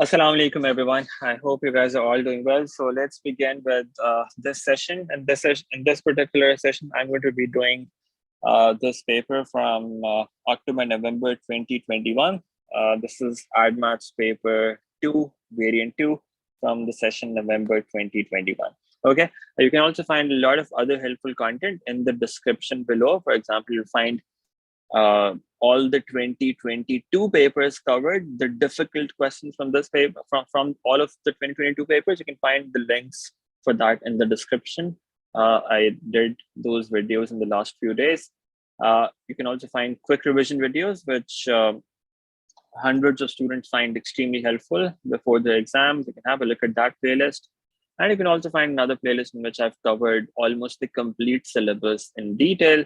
Assalamu alaikum, everyone. I hope you guys are all doing well. So let's begin with this session. In this particular session, I'm going to be doing this paper from October, November 2021. This is AdMaths paper 2, variant 2 from the session November 2021. Okay. You can also find a lot of other helpful content in the description below. For example, you'll find all the 2022 papers covered, the difficult questions from this paper, from all of the 2022 papers. You can find the links for that in the description. I did those videos in the last few days. You can also find quick revision videos, which hundreds of students find extremely helpful before the exams. You can have a look at that playlist. And you can also find another playlist in which I've covered almost the complete syllabus in detail.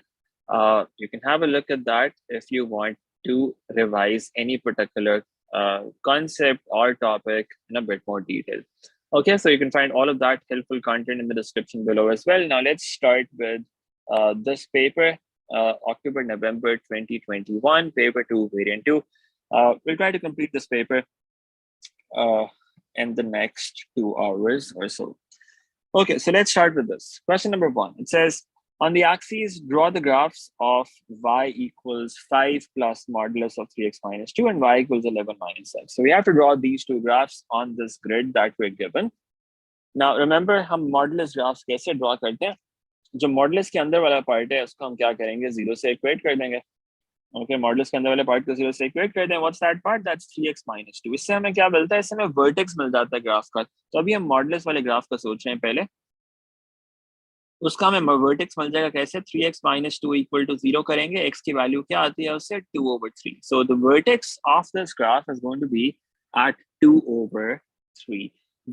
You can have a look at that if you want to revise any particular concept or topic in a bit more detail. Okay, so you can find all of that helpful content in the description below as well. Now let's start with this paper, October, November 2021, paper 2, variant 2. We'll try to complete this paper in the next 2 hours or so. Okay, so let's start with this. Question number 1. It says, on the axes, draw the graphs of y equals 5 plus modulus of 3x minus 2 and y equals 11 minus x. So we have to draw these two graphs on this grid that we're given. Now, remember, हम modulus graphs कैसे draw करते हैं? जो modulus के अंदर वाला part है, उसको हम क्या करेंगे? 0 से equate कर देंगे. Okay, modulus के अंदर वाले part को 0 से equate कर दें. What's that part? That's 3x minus 2. इससे हमें क्या मिलता है? इससे हमें vertex मिल जाता है ग्राफ का. तो अभी हम modulus वाले ग्राफ का सोच रहे हैं पहले. उसका हमें वर्टेक्स मिल जाएगा कैसे? 3x minus 2 equal to 0 करेंगे. x की वैल्यू क्या आती है उससे? 2/3. So the vertex of this graph is going to be at 2/3.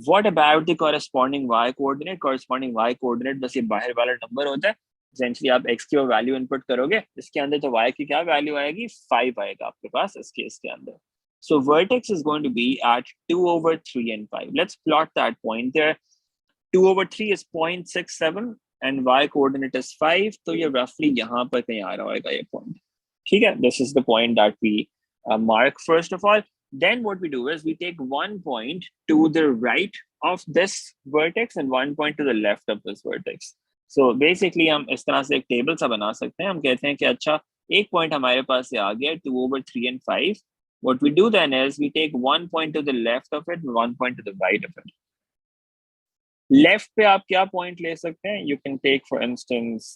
What about the corresponding y coordinate? Corresponding y coordinate बस ये बाहर वाला नंबर होता है. Essentially आप x की वैल्यू इनपुट करोगे, इसके अंदर तो y की क्या वैल्यू आएगी? 5 आएगा आपके पास इस केस के अंदर. So vertex is going to be at 2/3 and 5. Let's plot that point there. 2/3 is 0.67 and y coordinate is 5. तो ये roughly यहाँ पर कहीं आ रहा होगा ये point. ठीक है? This is the point that we mark first of all. Then what we do is we take one point to the right of this vertex and one point to the left of this vertex. So basically हम इस तरह से एक table सा बना सकते हैं. हम कहते हैं कि अच्छा एक point हमारे पास से आ गया 2/3 and 5. What we do then is we take one point to the left of it and one point to the right of it. Left पे आप क्या पॉइंट ले सकते हैं? You can take for instance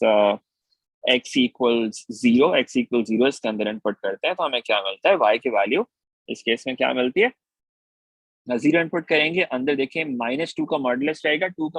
x equals 0. x equals 0 इसके अंदर input करते हैं तो हमें क्या मिलता है? y की वैल्यू इस केस में क्या मिलती है? 0 इनपुट करेंगे, अंदर देखें -2 का मॉडुलस रहेगा. -2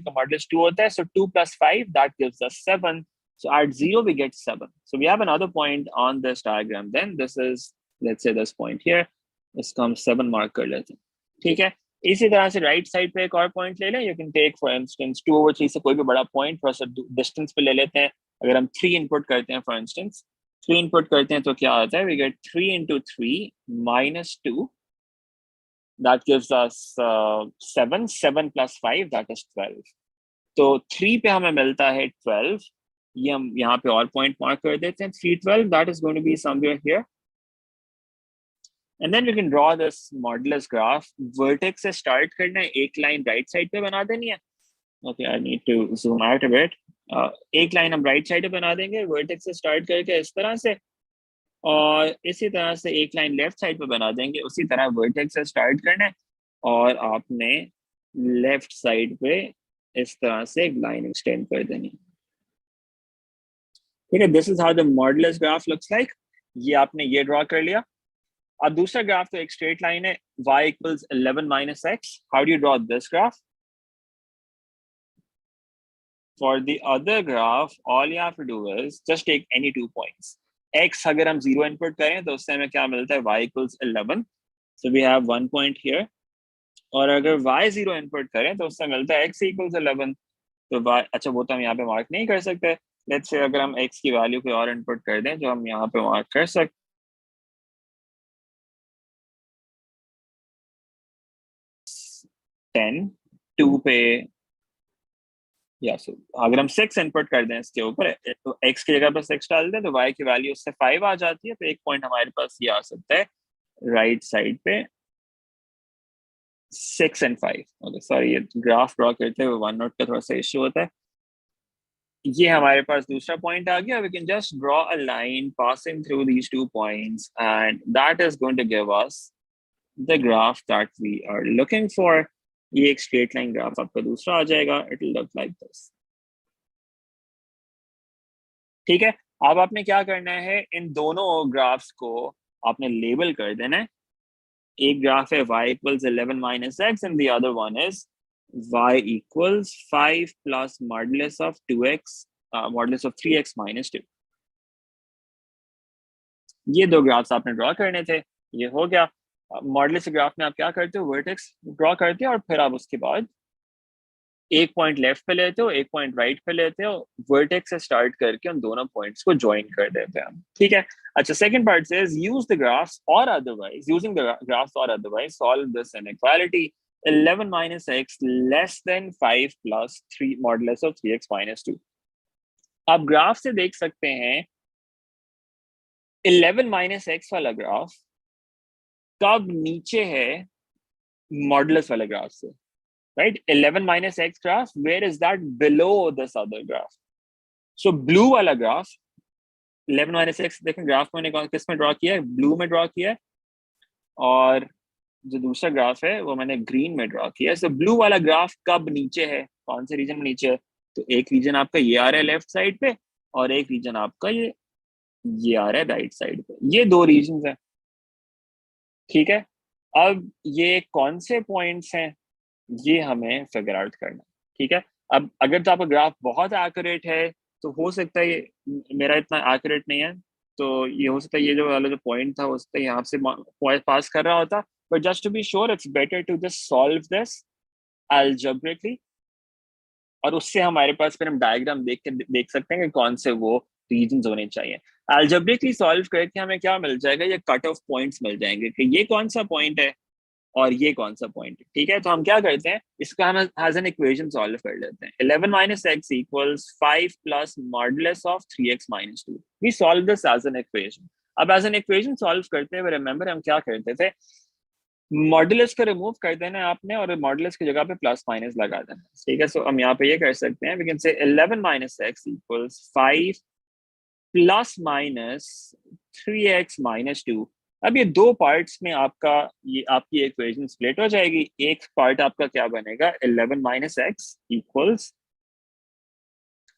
का मॉडुलस 2 होता है. So 2 plus 5 that gives us 7. So at 0 we get 7. So we have another point on this diagram. Then this is, let's say this point here. इसको हम 7 मार्क कर लेते हैं. ठीक है? इसी तरह से राइट साइड पे एक और पॉइंट ले लें. You can take for instance 2/3 से कोई भी बड़ा पॉइंट थोड़ा सा डिस्टेंस पे ले लेते हैं. अगर हम 3 इनपुट करते हैं फॉर इंस्टेंस, 3 इनपुट करते हैं तो क्या आता है? We get 3 into 3 minus 2. That gives us 7. 7 plus 5 that is 12. तो 3 पे हमें मिलता है 12. ये हम यहाँ पे और पॉइंट मार्क कर देते हैं. 3 12 that is going to be somewhere here. And then we can draw this modulus graph. Vertex से start करना है, एक line right side पे बना देनी है. Okay, I need to zoom out a bit. एक line हम right side पे बना देंगे, vertex से start करके इस तरह से, और इसी तरह से एक line left side पे बना देंगे. उसी तरह vertex से start करना है और आपने left side पे इस तरह से एक line extend कर देनी है. ठीक है? This is how the modulus graph looks like. ये आपने ये draw कर लिया. अब दूसरा ग्राफ तो एक स्ट्रेट लाइन है, y equals 11 minus x. How do you draw this graph? For the other graph, all you have to do is just take any 2 points. x अगर हम 0 इनपुट करें तो उससे हमें क्या मिलता है? y equals 11. So we have 1 point here. और अगर y 0 इनपुट करें तो उससे मिलता है x equals 11. तो y, अच्छा वो तो हम यहाँ पे मार्क नहीं कर सकते. लेट्स से अगर हम x की वैल्यू कोई और इनपुट कर दें जो हम यहाँ पे मार्क कर सकते 10, 2 पे, या सो अगर हम 6 इनपुट कर दें इसके ऊपर तो x की जगह पर 6 डाल दें तो y की वैल्यू उससे 5 आ जाती है. तो एक पॉइंट हमारे पास ये आ सकता है राइट साइड पे 6 and 5. ओके सॉरी, ये ग्राफ ड्रॉ करते हुए वन नोट का थोड़ा सा इश्यू होता है। ये हमारे पास दूसरा पॉइंट आ गया। We can just draw a line passing through these 2 points and that is going to give us the graph that we are looking for. ये एक स्ट्रेट लाइन ग्राफ आपका दूसरा आ जाएगा। It will look like this. ठीक है, अब आपने क्या करना है, इन दोनों ग्राफ्स को आपने लेबल कर देना है। एक ग्राफ है y equals 11 minus x and the other one is y equals 5 plus modulus of 2x modulus of 3x minus 2। ये दो ग्राफ्स आपने ड्रॉ करने थे। ये हो गया। मॉडुलस ग्राफ में आप क्या करते हो, वर्टेक्स ड्रॉ करते हो और फिर आप उसके बाद एक पॉइंट लेफ्ट पे लेते हो, एक पॉइंट राइट पे लेते हो, वर्टेक्स से स्टार्ट करके उन दोनों पॉइंट्स को ज्वाइन कर देते हैं। ठीक है, अच्छा second part says use the graphs और अदरवाइज यूजिंग द ग्राफ्स और otherwise solve this inequality 11 minus x less than 5 plus 3 modulus of 3x minus 2। आप ग्राफ से देख सकते हैं 11 minus x वाला ग्राफ कब नीचे है मॉडुलस वाले ग्राफ से, right? 11 minus x graph, where is that below this other graph? So blue वाला ग्राफ 11 minus x, देखें ग्राफ मैंने किस में ड्रॉ किया है, ब्लू में ड्रॉ किया है, और जो दूसरा ग्राफ है वो मैंने ग्रीन में ड्रॉ किया है। सो ब्लू वाला ग्राफ कब नीचे है, कौन से रीजन में नीचे है, तो एक रीजन आपका ये आ रहा है लेफ्ट साइड पे और एक रीजन आपका ये आ रहा है राइट साइड पे। ये दो रीजन है। ठीक है, अब ये कौन से पॉइंट्स हैं ये हमें फिगर आउट करना। ठीक है, अब अगर तो आपका ग्राफ बहुत एक्यूरेट है तो हो सकता है ये मेरा इतना एक्यूरेट नहीं है, तो ये हो सकता है ये जो वाला जो पॉइंट था हो सकता है यहाँ से पास कर रहा होता, but just to be sure it's better to just solve this algebraically, और उससे हमारे पास फिर हम डायग्राम देख सकते हैं कि कौन से वो रीजन होने चाहिए। अलजेब्रिकली सॉल्व करके हमें क्या मिल जाएगा, ये कट ऑफ पॉइंट्स मिल जाएंगे कि ये कौन सा पॉइंट है और ये कौन सा पॉइंट है। ठीक है, तो हम क्या करते हैं, इसका हम एज एन इक्वेशन सॉल्व कर लेते हैं। 11 minus x equals 5 plus modulus of 3x minus 2। we solve this as an equation। अब एज एन इक्वेशन सॉल्व करते हुए रिमेंबर हम क्या करते थे, मॉडुलस को रिमूव कर देना है आपने और मॉडुलस की जगह पे प्लस माइनस लगा देना। ठीक है, सो हम यहाँ पे ये कर सकते हैं, वी कैन से 11 minus x equals 5 plus minus 3x minus 2। अब ये दो पार्ट्स में आपका ये आपकी इक्वेशन स्प्लिट हो जाएगी। एक पार्ट आपका क्या बनेगा, 11 minus x equals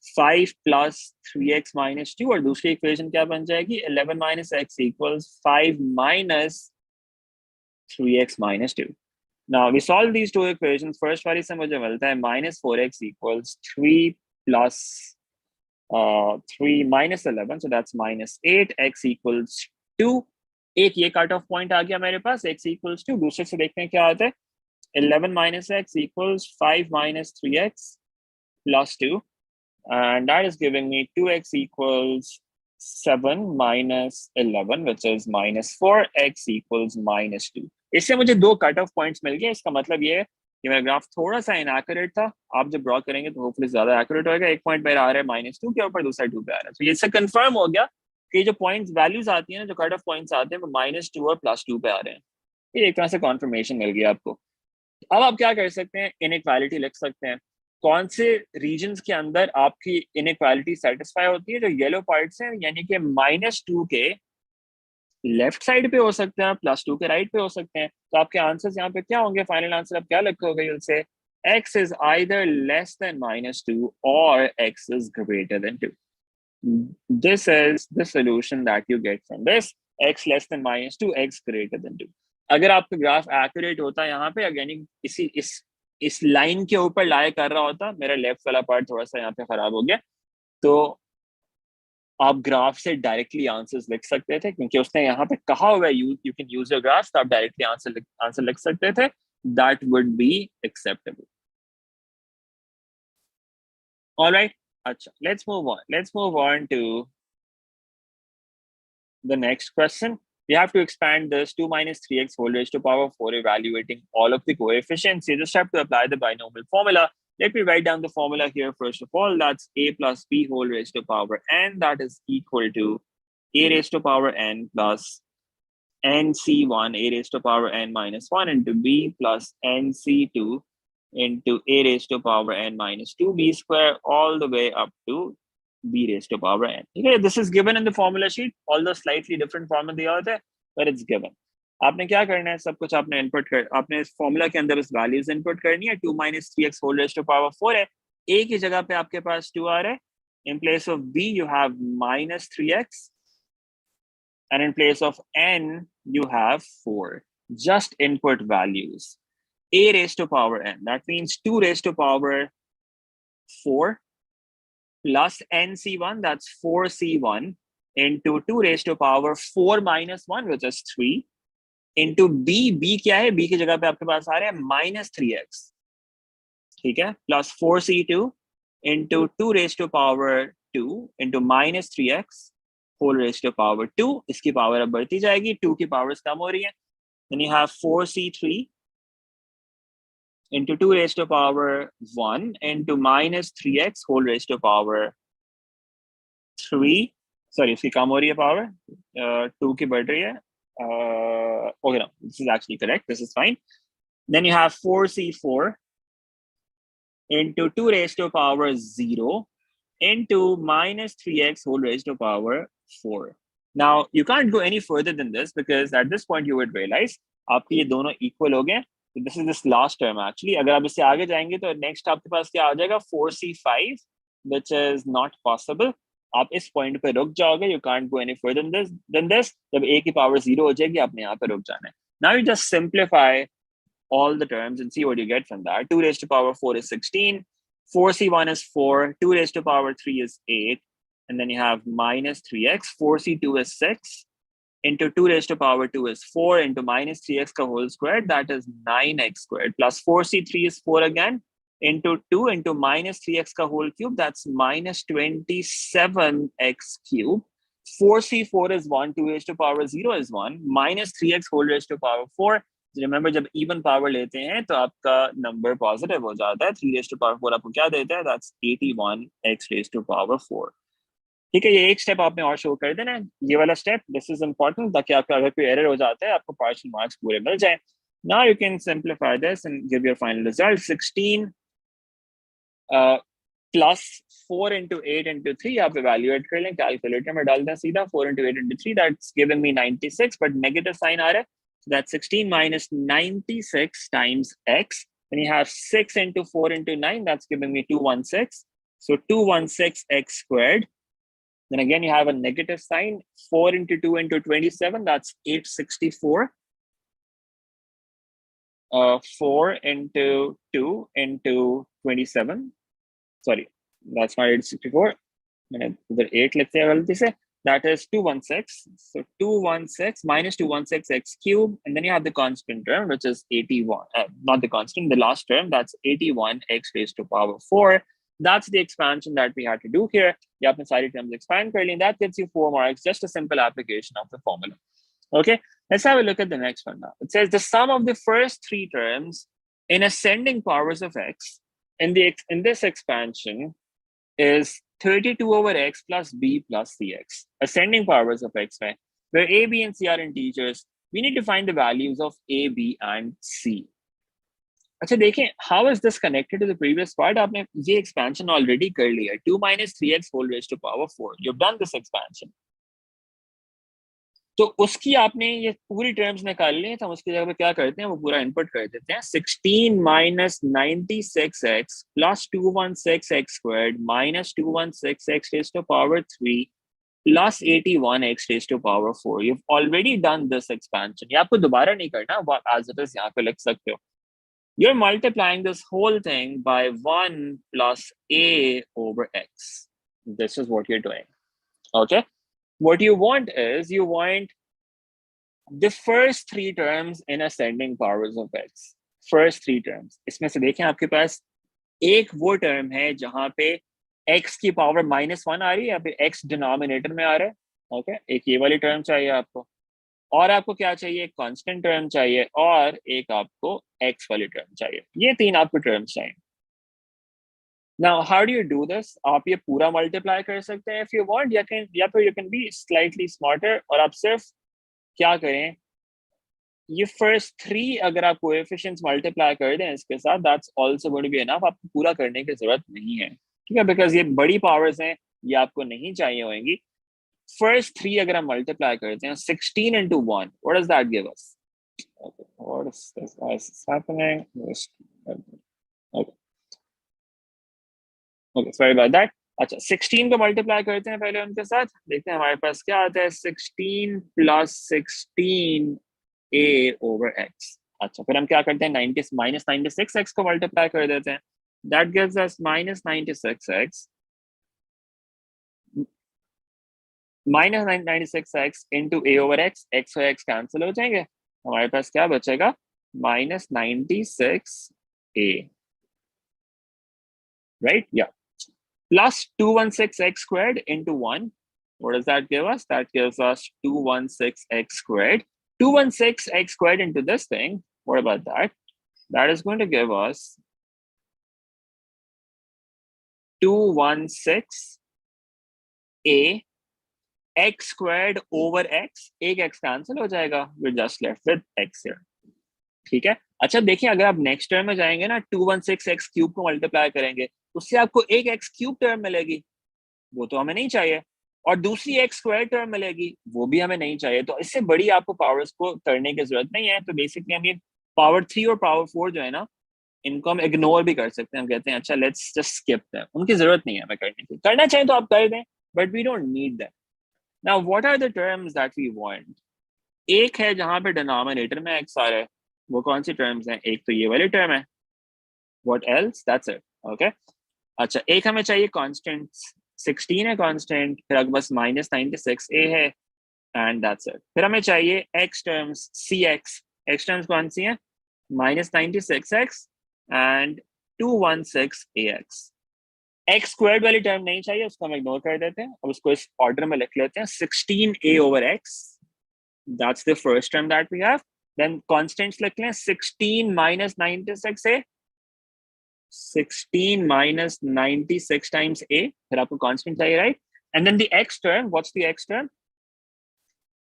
5 plus 3x minus 2, और दूसरी इक्वेशन क्या बन जाएगी, 11 minus x equals 5 minus 3x minus 2। Now we solve these two equations। First वाली से मुझे मिलता है minus 4x equals 3 plus 3 minus 11, so that's minus 8, x equals 2। एक ये कट ऑफ पॉइंट आ गया मेरे पास, x equals 2। दूसरे से देखते हैं क्या आता है, 11 minus x equals 5 minus 3x plus 2, and that is giving me 2x equals 7 minus 11 which is minus 4, x equals minus 2। इससे मुझे दो कट ऑफ पॉइंट्स मिल गए। इसका मतलब ये है कि मेरा ग्राफ थोड़ा सा इनएक्यूरेट था, आप जब ड्रॉ करेंगे तो होपफुली ज्यादा एक्यूरेट होगा। एक पॉइंट मेरा आ रहा है -2 के ऊपर, दूसरा 2 पे आ रहा है, तो इससे कंफर्म हो गया कि जो पॉइंट्स वैल्यूज आती है ना, जो कट ऑफ पॉइंट्स आते हैं वो -2 और +2 पे आ रहे हैं। ये एक तरह से कॉन्फर्मेशन मिल गया आपको। अब आप क्या कर सकते हैं, इनइक्वालिटी लिख सकते हैं। कौन से रीजन्स के अंदर आपकी इनइक्वालिटी सेटिस्फाई होती है, जो येलो पार्ट्स हैं, यानी कि -2 के लेफ्ट साइड पे हो सकते हैं, +2 के राइट पे हो सकते हैं। तो आपके आंसर्स यहाँ पे क्या होंगे, फाइनल आंसर आप क्या लिखोगे, उनसे x is either less than -2 or x is greater than 2। This is the solution that you get from this, x less than -2, x greater than 2। अगर आपका ग्राफ एक्यूरेट होता है यहाँ पे, यानी इस लाइन के ऊपर लाया कर रहा होता, मेरा लेफ्ट वाला पार्ट थोड़ा सा यहाँ पे खराब हो गया, तो आप ग्राफ से डायरेक्टली आंसर्स लिख सकते थे, क्योंकि उसने यहाँ पे कहा हुआ है you can use your graph, तो आप डायरेक्टली आंसर लिख सकते थे। That would be acceptable. Alright, अच्छा let's move on to the next question. We have to expand this 2 minus 3x whole raised to power 4, evaluating all of the coefficients. You just have to apply the binomial formula. Let me write down the formula here first of all. That's a plus b whole raised to power n. That is equal to a raised to power n plus nc1 a raised to power n minus 1 into b plus nc2 into a raised to power n minus 2 b square all the way up to b raised to power n. Okay, this is given in the formula sheet, although slightly different formula दिया होता है, but it's given. आपने क्या करना है, सब कुछ आपने इनपुट कर, आपने इस फॉर्मूला के अंदर इस वैल्यूज इनपुट करनी है. 2 minus 3x whole raised to power 4 है. a की जगह पे आपके पास 2 आ रहा है. In place of b you have minus 3x, and in place of n you have 4. Just input values. A raised to power n, that means 2 raised to power 4 plus nc1, that's 4c1 into 2 raised to power 4 minus 1, which is 3, into b क्या है, b की जगह पे आपके पास आ रहा है minus 3x, ठीक है, plus 4c2 into 2 raised to power 2 into minus 3x whole raised to power 2. इसकी पावर अब बढ़ती जाएगी, 2 की पावर्स कम हो रही है. Then you have 4c3 into 2 raised to power 1 into minus 3x whole raised to power 3. Sorry, इसकी कम हो रही है पावर, 2 की बढ़ रही है. Okay, no, this is actually correct. This is fine. Then you have 4c4 into 2 raised to power 0 into minus 3x whole raised to power 4. Now, you can't go any further than this because at this point you would realize आपके ये दोनों equal हो गए. So this is this last term actually. अगर आप इससे आगे जाएंगे तो next आपके पास क्या आ जाएगा, 4c5, which is not possible. आप इस point पे रुक जाओगे. You can't go any further than this. जब a की power 0 हो जाएगी, आपने यहाँ पे रुक जाना है. Now you just simplify all the terms and see what you get from that. 2 raised to power 4 is 16. 4c1 is 4. 2 raised to power 3 is 8. And then you have minus 3x. 4c2 is 6. Into 2 raised to power 2 is 4. Into minus 3x ka whole squared, that is 9x squared. Plus 4c3 is 4 again. Into 2 into minus 3x ka whole cube, that's minus 27x cube. 4c4 is 1. 2 raised to power 0 is 1. Minus 3x whole raised to power 4. Remember जब even power लेते हैं तो आपका number positive हो जाता है. 3 raised to power 4 आपको क्या देता है, that's 81x raised to power 4. ठीक है, ये एक स्टेप आपने और शो कर देना है, ये वाला स्टेप. दिस इज इंपॉर्टेंट ताकि आपका अगर कोई एरर हो जाता है आपको पार्शियल मार्क्स पूरे मिल जाए. Now you can simplify this and give your final result. 16 plus 4 into 8 into 3 आप इवैल्यूएट कर लें, कैलकुलेटर में डाल दें सीधा. 4 into 8 into 3, that's giving me 96, but negative sign आ रहा है. That's 16 minus 96 times x. Then you have 6 into 4 into 9. That's giving me 216. So 216x squared. Then again, you have a negative sign. 4 into 2 into 27. That's 864. 4 into 2 into 27. Sorry, that's not 864. मैंने 8 लिखते हैं गलती से. That is 216. So 216 minus 216x cube. And then you have the constant term, which is 81. Not the constant, the last term. That's 81x raised to power 4. That's the expansion that we had to do here. You have the terms expand curly, and that gives you 4 marks. Just a simple application of the formula. Okay, let's have a look at the next one now. It says the sum of the first 3 terms in ascending powers of x in this expansion is 32 over x plus b plus cx. Ascending powers of x, right? Where a, b, and c are integers, we need to find the values of a, b, and c. अच्छा देखें, how is this connected to the previous part? आपने ये expansion already कर लिया. 2 minus 3x whole raised to power 4. You've done this expansion. तो उसकी आपने ये पूरी टर्म्स निकाल ली, तो हम उसकी जगह पे क्या करते हैं, वो पूरा इनपुट कर देते हैं. 16 minus 96x plus 216x squared minus 216x raised to power 3 plus 81x raised to power 4. You've already done this expansion. ये आपको दोबारा नहीं करना, वो as it is यहाँ पे लिख सकते हो. You're multiplying this whole thing by 1 plus a over x. This is what you're doing. Okay. What you want is, you want the first 3 terms in ascending powers of x. First 3 terms. इसमें से देखें आपके पास एक वो term है जहां पे x की पावर -1 आ रही है या फिर x डिनोमिनेटर में आ रहा है. ओके, एक ये वाली टर्म चाहिए आपको, और आपको क्या चाहिए, एक कांस्टेंट टर्म चाहिए, और एक आपको x वाली टर्म चाहिए. ये 3 आपको टर्म्स चाहिए. Now, how do you do this? आप ये पूरा मल्टीप्लाई कर सकते हैं if you want, या फिर you can be slightly smarter, और आप सिर्फ क्या करें, ये फर्स्ट थ्री अगर आप कोएफिशिएंट्स मल्टीप्लाई कर दें इसके साथ, that's also going to be enough, आपको पूरा करने की जरूरत नहीं है, ठीक है, बिकॉज ये बड़ी पावर्स हैं, ये आपको नहीं चाहिए होंगी। फर्स्ट थ्री अगर हम मल्टीप्लाई करते हैं 16 into 1, what does that give us? Okay, what is this? Why is this happening? Okay, okay, sorry about that. अच्छा 16 को मल्टीप्लाई करते हैं पहले उनके साथ, देखते हैं हमारे पास क्या आता है, 16 + 16 a over x। अच्छा फिर हम क्या करते हैं, 90 माइनस 96x को मल्टीप्लाई कर देते हैं, that gives us minus 96x into a over x, x और x कैंसिल हो जाएंगे, हमारे पास क्या बचेगा, माइनस 96a, राइट, या plus 216x squared into 1. What does that give us? That gives us 216x squared. 216x squared into this thing. What about that? That is going to give us 216a x squared over x. एक x cancel हो जाएगा. We're just left with x here. ठीक है. अच्छा देखिए, अगर आप next term में जाएंगे ना, 216x क्यूब को मल्टीप्लाई करेंगे, उससे आपको एक x क्यूब टर्म मिलेगी, वो तो हमें नहीं चाहिए, और दूसरी x स्क्वायर टर्म मिलेगी, वो भी हमें नहीं चाहिए। तो इससे बड़ी आपको पावर्स को करने की जरूरत नहीं है। तो बेसिकली हम ये पावर 3 और पावर 4 जो है ना, इनको हम इग्नोर भी कर सकते हैं। हम कहते हैं अच्छा लेट्स जस्ट स्किप दैम, उनकी जरूरत नहीं है हमें करने की। करना चाहिए तो आप कर दें, but we don't need them. Now what are the terms that we want? एक है जहां पे डिनोमिनेटर में x आ रहा है, वो कौन सी टर्म्स हैं? एक तो ये वाली टर्म है, what else, that's it, okay. अच्छा एक हमें चाहिए कांस्टेंट, 16 है कांस्टेंट, फिर आपके पास माइनस 96a है, एंड दैट्स इट। फिर हमें चाहिए x terms, cx, x terms कौन सी हैं? Minus 96x and 216ax। x squared वाली टर्म नहीं चाहिए, उसको हम इग्नोर कर देते हैं। अब उसको इस ऑर्डर में लिख लेते हैं, 16a over x, that's the first term that we have. Then constants लिख लें, 16 minus 96a, 16 minus 96 times a, फिर आपको कांस्टेंट चाहिए, right? And then the x term, what's the x term?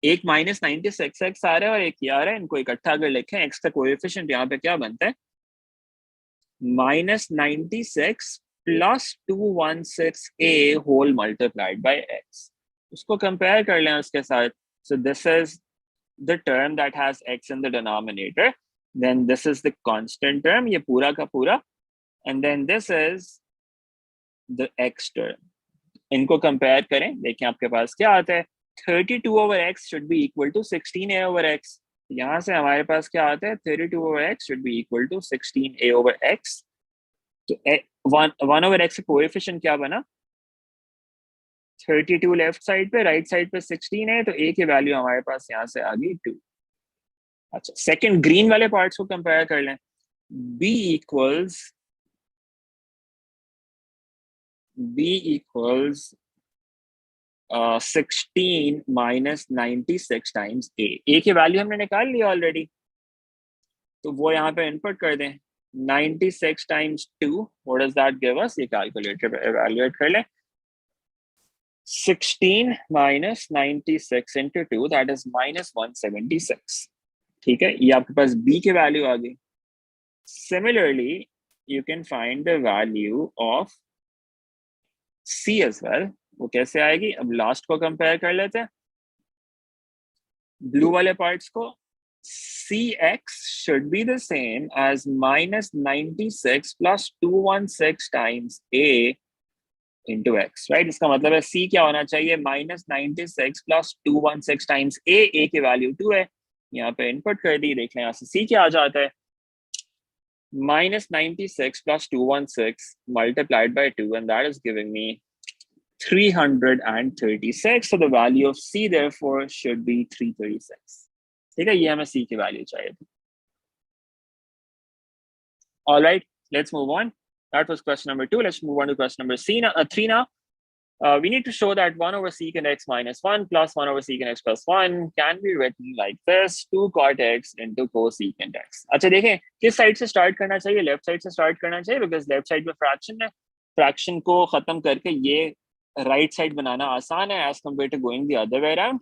एक माइनस 96x आ रहा है और एक ये आ रहा है, इनको इकट्ठा अगर लिखें, x का कोएफिशिएंट यहाँ पे क्या बनता है, minus 96 plus 216a whole multiplied by x। उसको कंपेयर कर लें उसके साथ, so this is the term that has x in the denominator, then this is the constant term, ये पूरा का पूरा, and then this is the x term। इनको कंपेयर करें, देखें आपके पास क्या आता है, 32 over x should be equal to 16a over x। यहाँ से हमारे पास क्या आता है, 32 over x should be equal to 16a over x। तो 1 over x का कोएफिशिएंट क्या बना, 32 लेफ्ट साइड पे, राइट साइड पे 16 है, तो a की वैल्यू हमारे पास यहाँ से आ गई 2। अच्छा सेकंड ग्रीन वाले पार्ट्स को कंपेयर कर लें, b equals 16 minus 96 times a की वैल्यू हमने निकाल ली ऑलरेडी, तो वो यहाँ पे इनपुट कर दें, 96 times 2, what does that give us? ये कैलकुलेटर पे इवैल्यूएट कर लें, 16 minus 96 into 2, that is minus 176। ठीक है, ये आपके पास b की वैल्यू आ गई। Similarly, you can find the value of c as well। वो कैसे आएगी? अब लास्ट को कंपेयर कर लेते हैं, ब्लू वाले पार्ट्स को, cx should be the same as minus 96 plus 216 times a into x, right? इसका मतलब है c क्या होना चाहिए, minus 96 plus 216 times a की वैल्यू 2 है, यहाँ पे इनपुट कर दी, देख लें यहाँ से c क्या आ जाता है, minus 96 plus 216 multiplied by 2, and that is giving me 336। So the value of c therefore should be 336। ठीक है, ये हमें c की वैल्यू चाहिए थी। All right, let's move on. That was question number 2. Let's move on to question number 3 now. We need to show that 1 over secant x minus 1 plus 1 over secant x plus 1 can be written like this, 2 cot x into cosecant x। अच्छा देखें किस side से start करना चाहिए, left side से start करना चाहिए, because left side में फ्रैक्शन है, फ्रैक्शन को खत्म करके ये राइट साइड बनाना आसान है as compare to going the other way around.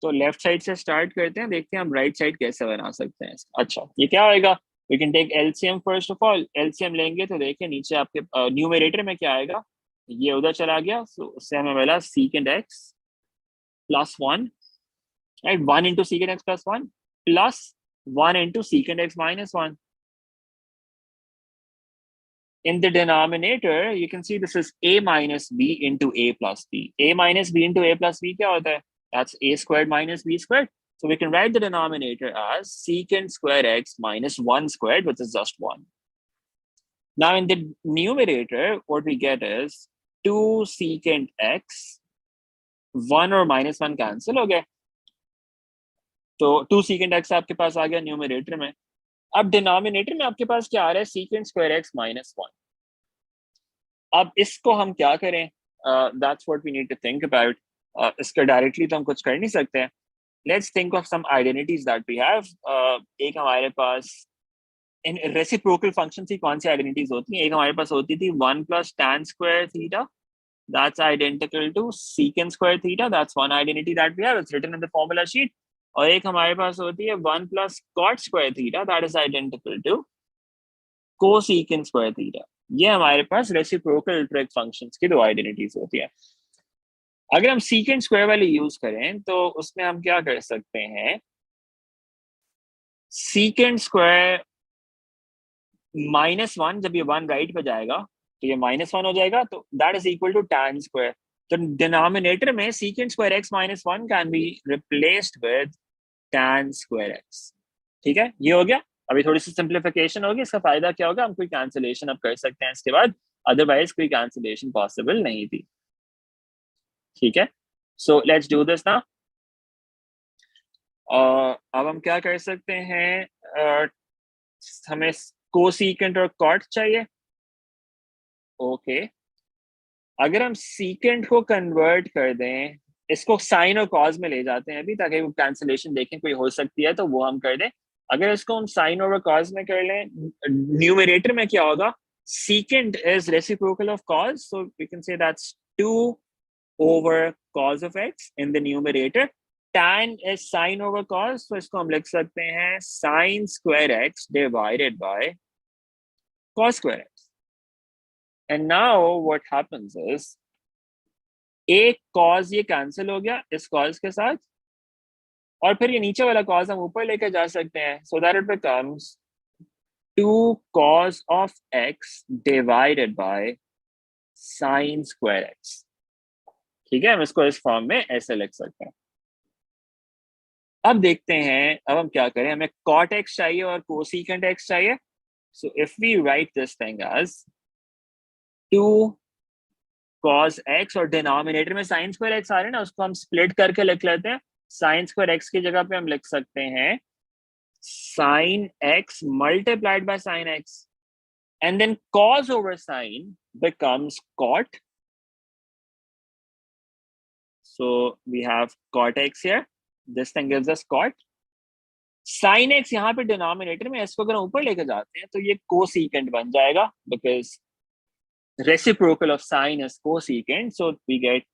तो लेफ्ट साइड से स्टार्ट करते हैं, देखते हैं हम राइट साइड कैसे बना सकते हैं इसका। अच्छा, ये क्या होएगा? We can take LCM first of all. LCM लेंगे तो देखिए नीचे आपके न्यूमरेटर में क्या आएगा, ये उधर चला गया, सो उससे हमें मिला सीकेंड x plus one, right, 1 into secant x plus 1 plus 1 into secant x minus 1. In the denominator, you can see this is a minus b into a plus b. A minus b into a plus b क्या होता है? That's a squared minus b squared. So we can write the denominator as secant square x minus 1 squared, which is just 1. Now in the numerator, what we get is 2 secant x, 1 और minus 1 cancel हो गए, तो 2 secant x आपके पास आ गया numerator में। अब denominator में आपके पास क्या आ रहा है? secant square x minus 1. अब इसको हम क्या करें? That's what we need to think about. इसका डायरेक्टली तो हम कुछ कर नहीं सकते हैं। Let's think of some identities that we have. एक हमारे पास इन रेसिप्रोकल फंक्शन की कौन सी आइडेंटिटीज होती हैं? एक हमारे पास होती थी 1 plus tan square theta, that's identical to secant square theta. That's one identity that we have. It's written in the formula sheet. और एक हमारे पास होती है 1 plus cot square theta, that is identical to cosecant square theta. ये हमारे पास reciprocal trick functions की दो identities होती है। अगर हम secant स्क्वायर वाली यूज करें तो उसमें हम क्या कर सकते हैं? secant स्क्वायर -1, जब ये 1 राइट पे जाएगा तो ये -1 हो जाएगा, तो that is equal to tan square. तो डिनोमिनेटर में secant square x minus 1 can be replaced with tan square x। ठीक है, ये हो गया। अभी थोड़ी सी सिंप्लीफिकेशन होगी। इसका फायदा क्या होगा? हम कोई कैंसिलेशन अब कर सकते हैं इसके बाद, अदरवाइज कोई कैंसिलेशन पॉसिबल नहीं थी। ठीक है, सो लेट्स डू दिस ना। अब हम क्या कर सकते हैं? हमें कोसीकेंट और कॉट चाहिए। ओके, अगर हम सीकेंट को कन्वर्ट कर दें, इसको साइन और कॉज में ले जाते हैं अभी, ताकि वो कैंसिलेशन देखें कोई हो सकती है तो वो हम कर दें। अगर इसको हम साइन ओवर कॉज में कर लें, न्यूमरेटर में क्या होगा? secant is reciprocal of cos, so we can say that's 2 over cos of x in the numerator. Tan is sin over cos, so इसको हम लिख सकते हैं sin square x divided by cos square x. And now what happens is, एक cos ये cancel हो गया इस cos के साथ, और फिर ये नीचे वाला cos हम ऊपर लेकर जा सकते हैं, so that it becomes 2 cos of x divided by sin square x. ठीक है, हम इसको इस फॉर्म में ऐसे लिख सकते हैं। अब देखते हैं, अब हम क्या करें? हमें cot x चाहिए और cosecant x चाहिए। So if we write this thing as 2 cos x, और डिनोमिनेटर में sin square x आ रहे हैं ना, उसको हम स्प्लिट करके लिख लेते हैं। sin square x की जगह पे हम लिख सकते हैं sin x multiplied by sin x, and then cos over sin becomes cot. So we have cot x here. This thing gives us cot. sin x यहाँ पे डिनोमिनेटर में, इसको अगर ऊपर लेके जाते हैं तो ये cosecant बन जाएगा, because reciprocal of sin is cosecant, so we get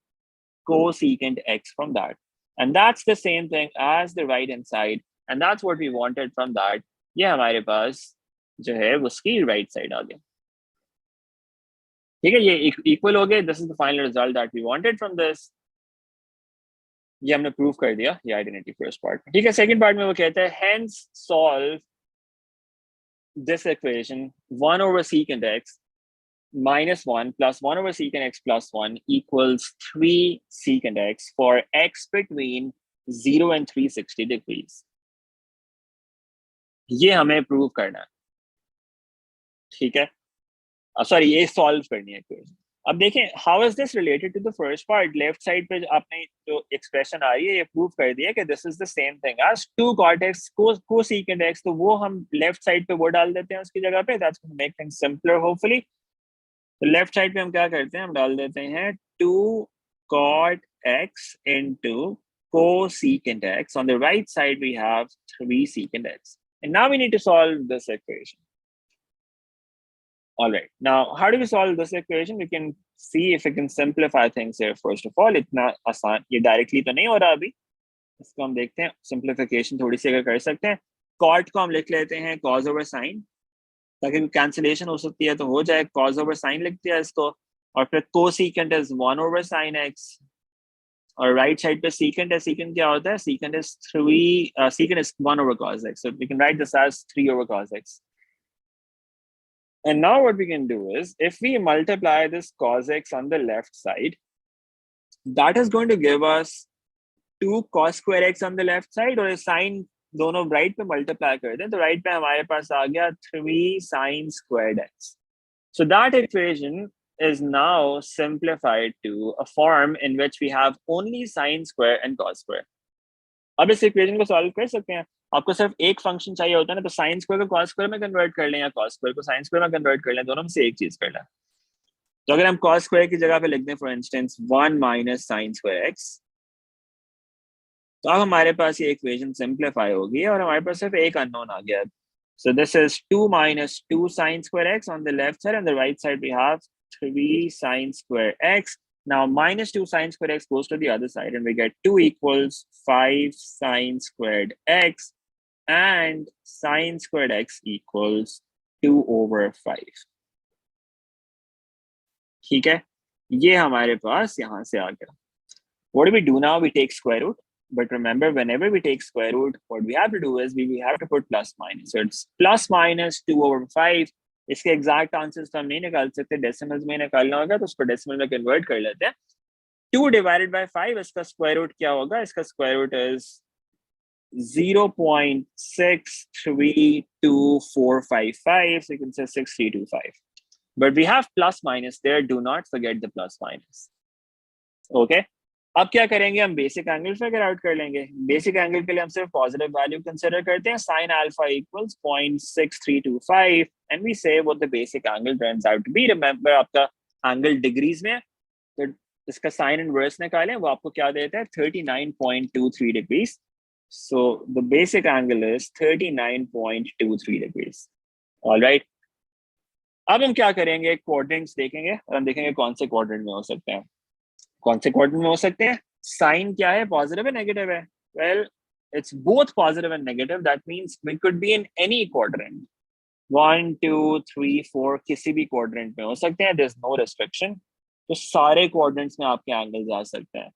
cosecant x from that, and that's the same thing as the right hand side, and that's what we wanted from that. ये हमारे पास जो है उसकी right side आ गया। ठीक है, ये equal हो गए। This is the final result that we wanted from this. ये हमने प्रूव कर दिया, ये आइडेंटिटी फर्स्ट पार्ट में। ठीक है, सेकंड पार्ट में वो कहता है hence solve this equation 1 over secant x minus 1 plus 1 over secant x plus 1 equals 3 secant x for x between 0 and 360 degrees. ये हमें प्रूव करना है। ठीक है, सॉरी, ये सॉल्व करनी है इक्वेशन। अब देखें, how is this related to the first part? Left side पे आपने जो एक्सप्रेशन आ रही है, ये प्रूव कर दिया कि this is the same thing as 2 cot x cosecant x, तो वो हम लेफ्ट साइड पे वो डाल देते हैं उसकी जगह पे। That's going to make things simpler hopefully. तो लेफ्ट साइड पे हम क्या करते हैं? हम डाल देते हैं 2 cot x into cosecant x. On the right side we have 3 secant x, and now we need to solve this equation. All right, now how do we solve this equation? We can see if we can simplify things here first of all. इतना आसान ये directly तो नहीं हो रहा अभी, इसको हम देखते हैं, सिंप्लीफिकेशन थोड़ी सी अगर कर सकते हैं, कॉट को हम लिख लेते हैं कॉज ओवर साइन, ताकि कैंसिलेशन हो सकती है तो हो जाए, कॉज ओवर साइन लिख दिया इसको, और फिर को secant is 1 over sine x, और राइट साइड पे सीकेंट है, सीकेंट क्या होता है, secant is 3, secant is 1 over cos x, so we can write this as 3 over cos x. And now what we can do is, if we multiply this cos x on the left side, that is going to give us 2 cos square x on the left side, और sign दोनों right पे multiply कर दें तो right पे हमारे पास आ गया 3 sin squared x. So that equation is now simplified to a form in which we have only sin square and cos square. अब इस इक्वेशन को सॉल्व कर सकते हैं, आपको सिर्फ एक फंक्शन चाहिए होता है ना, तो साइन स्क्वायर को cos स्क्वायर में कन्वर्ट कर लें या cos स्क्वायर को sin स्क्वायर में कन्वर्ट कर लें, दोनों में से एक चीज कर लें. तो अगर हम cos स्क्वायर की जगह पे लिख दें for instance 1 minus sin square x, तो अब हमारे पास ये इक्वेशन सिंप्लीफाई होगी और हमारे पास सिर्फ एक अननोन आ गया. So this is 2 minus 2 sin square x on the left side, and the right side we have 3 sin square x. Now minus 2 sin square x goes to the other side and we get 2 equals 5 sin squared x, and sin squared x equals 2 over 5. ठीक है, ये हमारे पास यहाँ से आ गया. What do we do now? We take square root. But remember, whenever we take square root, what we have to do is we have to put plus minus. So it's plus minus 2 over 5. इसके exact answers तो हम नहीं निकाल सकते, decimals में निकालना होगा, तो उसको डेसिमल में कन्वर्ट कर लेते हैं. 2 divided by 5, इसका स्क्वायर रूट क्या होगा, इसका square root is 0.632455, so you can say 6325. But we have plus minus there, do not forget the plus minus. Okay. अब क्या करेंगे, हम बेसिक एंगल फिगर आउट कर लेंगे. बेसिक एंगल के लिए हम सिर्फ पॉजिटिव वैल्यू कंसीडर करते हैं, sin alpha equals 0.6325, and we say what the basic angle turns out to be. Remember, आपका एंगल डिग्रीज में, तो इसका साइन इनवर्स निकालें, वो आपको क्या देता है, 39.23 degrees. So the basic angle is 39.23 degrees. All right. अब हम क्या करेंगे, क्वाड्रेंट्स देखेंगे और हम देखेंगे कौन से क्वाड्रेंट में हो सकते हैं. कौन से क्वाड्रेंट में हो सकते हैं, साइन क्या है, पॉजिटिव है नेगेटिव है. Well, it's both positive and negative, that means we could be in any quadrant. 1 2 3 4 किसी भी क्वाड्रेंट में हो सकते हैं, देयर इज नो रिस्ट्रिक्शन. तो सारे क्वाड्रेंट्स में आपके एंगल्स आ सकते हैं.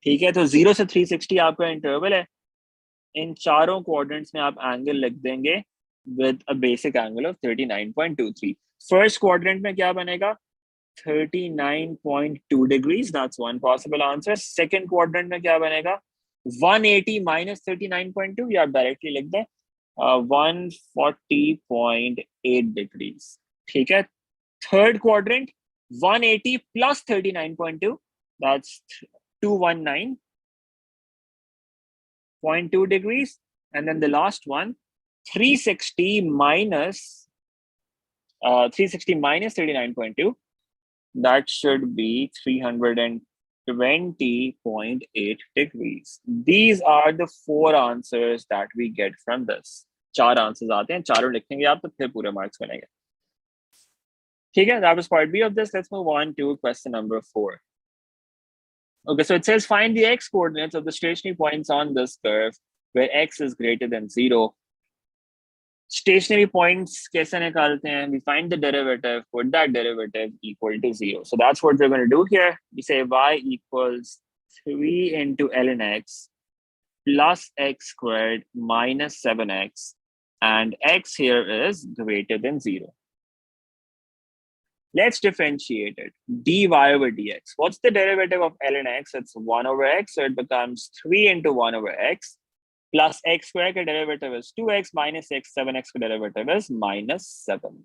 ठीक है, तो 0 से 360 आपका इंटरवल है. इन चारों क्वाड्रेंट्स में आप एंगल लिख देंगे with a basic angle of 39.23. First quadrant में क्या बनेगा, 39.2 degrees. That's one possible answer. Second quadrant में क्या बनेगा, 180 minus 39.2, या आप डायरेक्टली लिख दें 140.8 degrees. ठीक है. Third quadrant 180 plus 39.2, that's 219.2 degrees. And then the last one, 360 minus 39.2, that should be 320.8 degrees. These are the 4 answers that we get from this. 4 answers आते हैं, चारों लिखेंगे आप तो फिर पूरे मार्क्स बनेंगे. ठीक है, that was part B of this. Let's move on to question number 4. Okay, so it says find the x coordinates of the stationary points on this curve where x is greater than 0. Stationary points कैसे निकालते हैं, we find the derivative, put that derivative equal to 0. So that's what we're going to do here. We say y equals 3 into ln x plus x squared minus 7x, and x here is greater than 0. Let's differentiate it. dy over dx. What's the derivative of ln x? It's 1 over x, so it becomes 3 into 1 over x. Plus x square का derivative is 2x minus x, 7x का derivative is minus 7.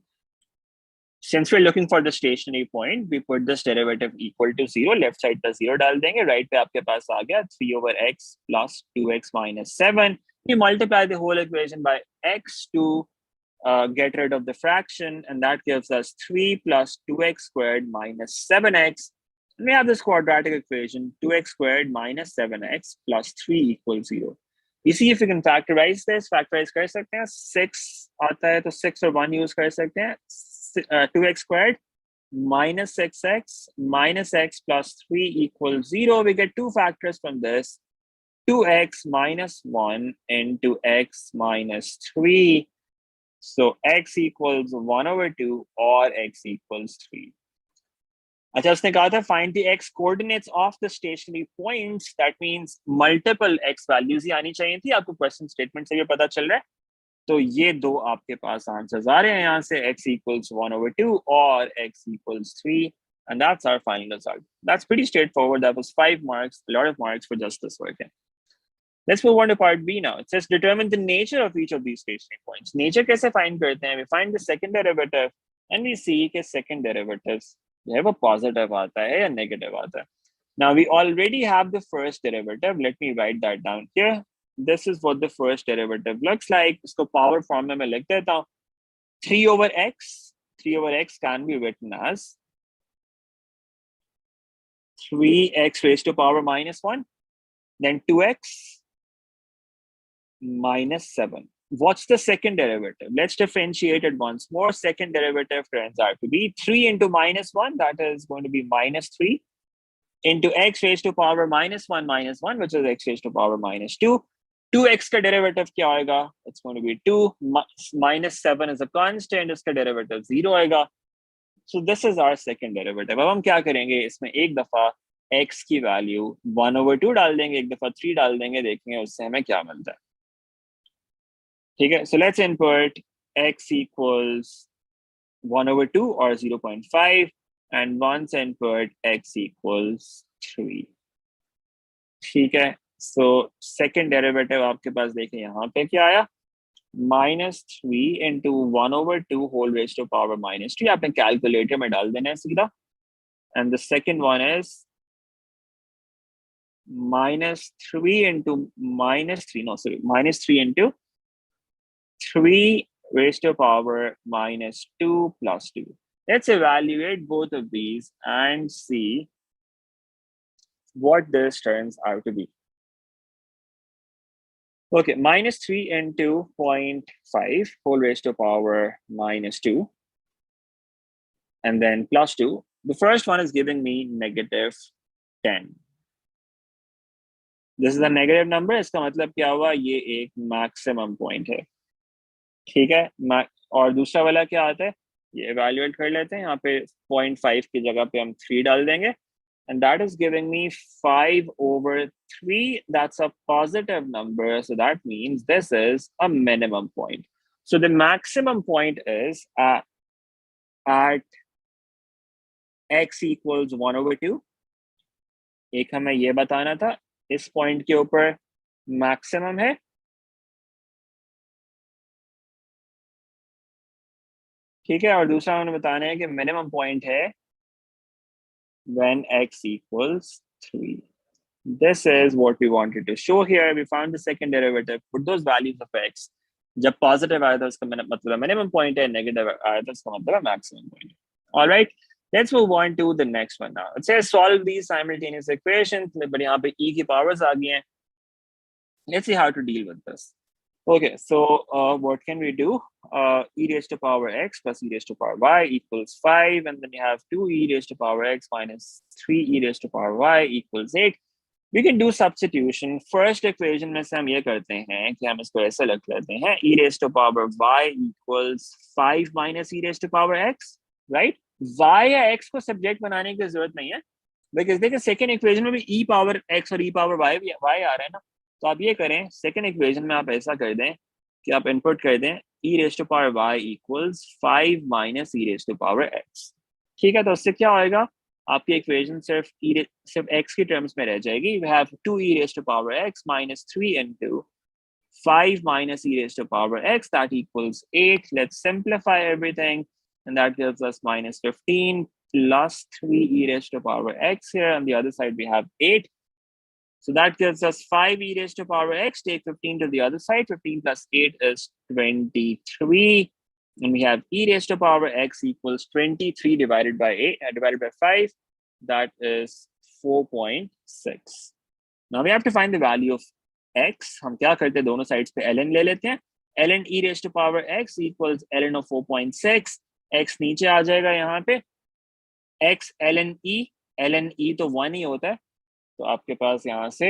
Since we're looking for the stationary point, we put this derivative equal to 0. Left side पे 0 डाल देंगे, right पे आपके पास आ गया 3 over x plus 2x minus 7. We multiply the whole equation by x to get rid of the fraction, and that gives us 3 plus 2x squared minus 7x. And we have this quadratic equation, 2x squared minus 7x plus 3 equals 0. You see if we can factorize this, factorize कर सकते हैं, 6 आता है तो 6 और 1 use कर सकते हैं. 2x squared minus 6x minus x plus 3 equals 0. We get 2 factors from this. 2x minus 1 into x minus 3. So x equals 1 over 2 or x equals 3. अच्छा उसने कहा था find the x coordinates of the stationary points. That means multiple x values ही आनी चाहिए थी. आपको question statement से भी पता चल रहा है. तो ये दो आपके पास आंसर्स आ रहे हैं यहाँ से, x equals 1 over 2 or x equals 3. And that's our final result. That's pretty straightforward. That was 5 marks, a lot of marks for just this work. Let's move on to part B now. It says determine the nature of each of these stationary points. Nature कैसे find करते हैं? We find the second derivative and we see कि second derivatives जो है वो positive आता है या negative आता है. Now we already have the first derivative. Let me write that down here. This is what the first derivative looks like. इसको power form में मैं लिख देता हूँ. 3 over x. 3 over x can be written as 3x raised to power minus 1. Then 2x minus 7. What's the second derivative? Let's differentiate it once more. Second derivative turns out to be 3 into minus 1. That is going to be minus 3 into x raised to power minus 1, which is x raised to power minus 2. 2x का derivative क्या आएगा? It's going to be 2. Minus 7 is a constant. इसका derivative 0 आएगा. So this is our second derivative. अब हम क्या करेंगे? इसमें एक दफा x की वैल्यू 1 over 2 डाल देंगे, एक दफा 3 डाल देंगे, देखेंगे उससे हमें क्या मिलता है. ठीक है, so let's input x equals 1 over 2 or 0.5 and once input x equals 3. ठीक है, so second derivative आपके पास देखें यहाँ पे क्या आया, -3 into 1 over 2 whole raised to power minus 3. आपने कैलकुलेटर में डाल देना है सीधा. And the second one is -3 into -3 into 3 raised to power minus 2 plus 2. Let's evaluate both of these and see what this turns out to be. Okay, -3 into 0.5 whole raised to power minus 2 and then plus 2. The first one is giving me -10. This is a negative number. इसका मतलब क्या हुआ, ये एक maximum point है. ठीक है, और दूसरा वाला क्या आता है, ये evaluate कर लेते हैं. यहाँ पे 0.5 की जगह पे हम 3 डाल देंगे. And that is giving me 5 over 3. That's a positive number. So that means this is a minimum point. So the maximum point is at x equals 1 over 2. एक हमें ये बताना था, इस point के ऊपर maximum है. ठीक है, और दूसरा हमें बताना है कि minimum point है when x equals 3. This is what we wanted to show here. We found the second derivative. Put those values of x. जब positive आया था उसका मतलब minimum point है, negative आया था उसका मतलब maximum point. All right, let's move on to the next one now. It says solve these simultaneous equations. But यहाँ पे e की powers आ गई हैं. Let's see how to deal with this. Okay, so what can we do? E raised to power x plus e raised to power y equals 5, and then you have 2e raised to power x minus 3e raised to power y equals 8. We can do substitution. First equation में से हम ये करते हैं कि हम इसको ऐसे लिख लेते हैं, e raised to power y equals 5 minus e raised to power x, right? y या x को सब्जेक्ट बनाने की जरूरत नहीं है, बिकॉज देखिए सेकेंड इक्वेशन में भी e पावर x और e पावर y आ रहे हैं ना. तो आप ये करें, सेकेंड इक्वेशन में आप ऐसा कर दें कि आप इनपुट कर दें e raised to power y equals 5 minus e raised to power x. ठीक है, तो उससे क्या होएगा, आपकी इक्वेशन सिर्फ x की टर्म्स में रह जाएगी. We have 2e raised to power x minus 3 into 5 minus e raised to power x, that equals 8. Let's simplify everything, and that gives us minus 15 plus 3e raised to power x here. On the other side, we have 8. So that gives us 5e raised to power x. Take 15 to the other side. 15 plus 8 is 23. And we have e raised to power x equals 23 divided by 5. That is 4.6. Now we have to find the value of x. हम क्या करते हैं, दोनों sides पे ln ले लेते हैं. ln e raised to power x equals ln of 4.6. x नीचे आ जाएगा यहाँ पे. x ln e तो 1 ही होता है. तो आपके पास यहाँ से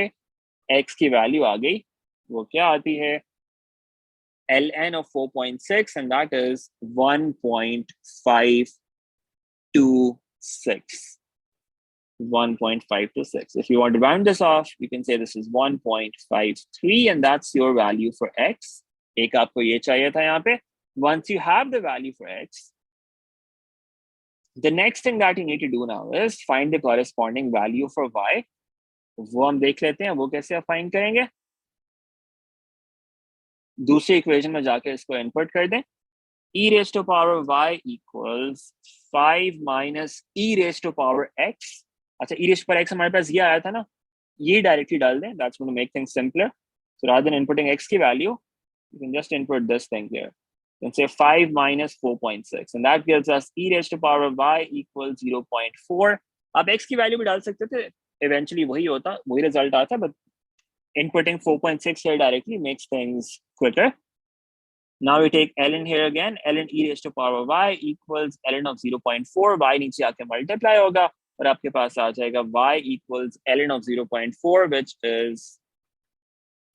x की वैल्यू आ गई, वो क्या आती है, ln of 4.6, and that is 1.526. 1.526. If you want to round this off, you can say this is 1.53, and that's your value for x. एक आपको ये चाहिए था यहाँ पे. Once you have the value for x, the next thing that you need to do now is find the corresponding value for y. वो हम देख लेते हैं, वो कैसे आप फाइंड करेंगे. दूसरी इक्वेशन में जाके इसको इनपुट कर दें. e raised to power y equals 5 minus e raised to power x. अच्छा, e raised to power x हमारे पास ये आया था ना, ये डायरेक्टली डाल दें. That's going to make things simpler. So rather than inputting x की value, you can just input this thing here. You can say 5 minus 4.6, and that gives us e raised to power y equals 0.4. आप x की value भी डाल सकते थे, eventually वही होता, वही result आता, but inputting 4.6 here directly makes things quicker. Now we take ln here again, ln e raised to power y equals ln of 0.4, y नीचे आके multiply होगा, और आपके पास आ जाएगा y equals ln of 0.4, which is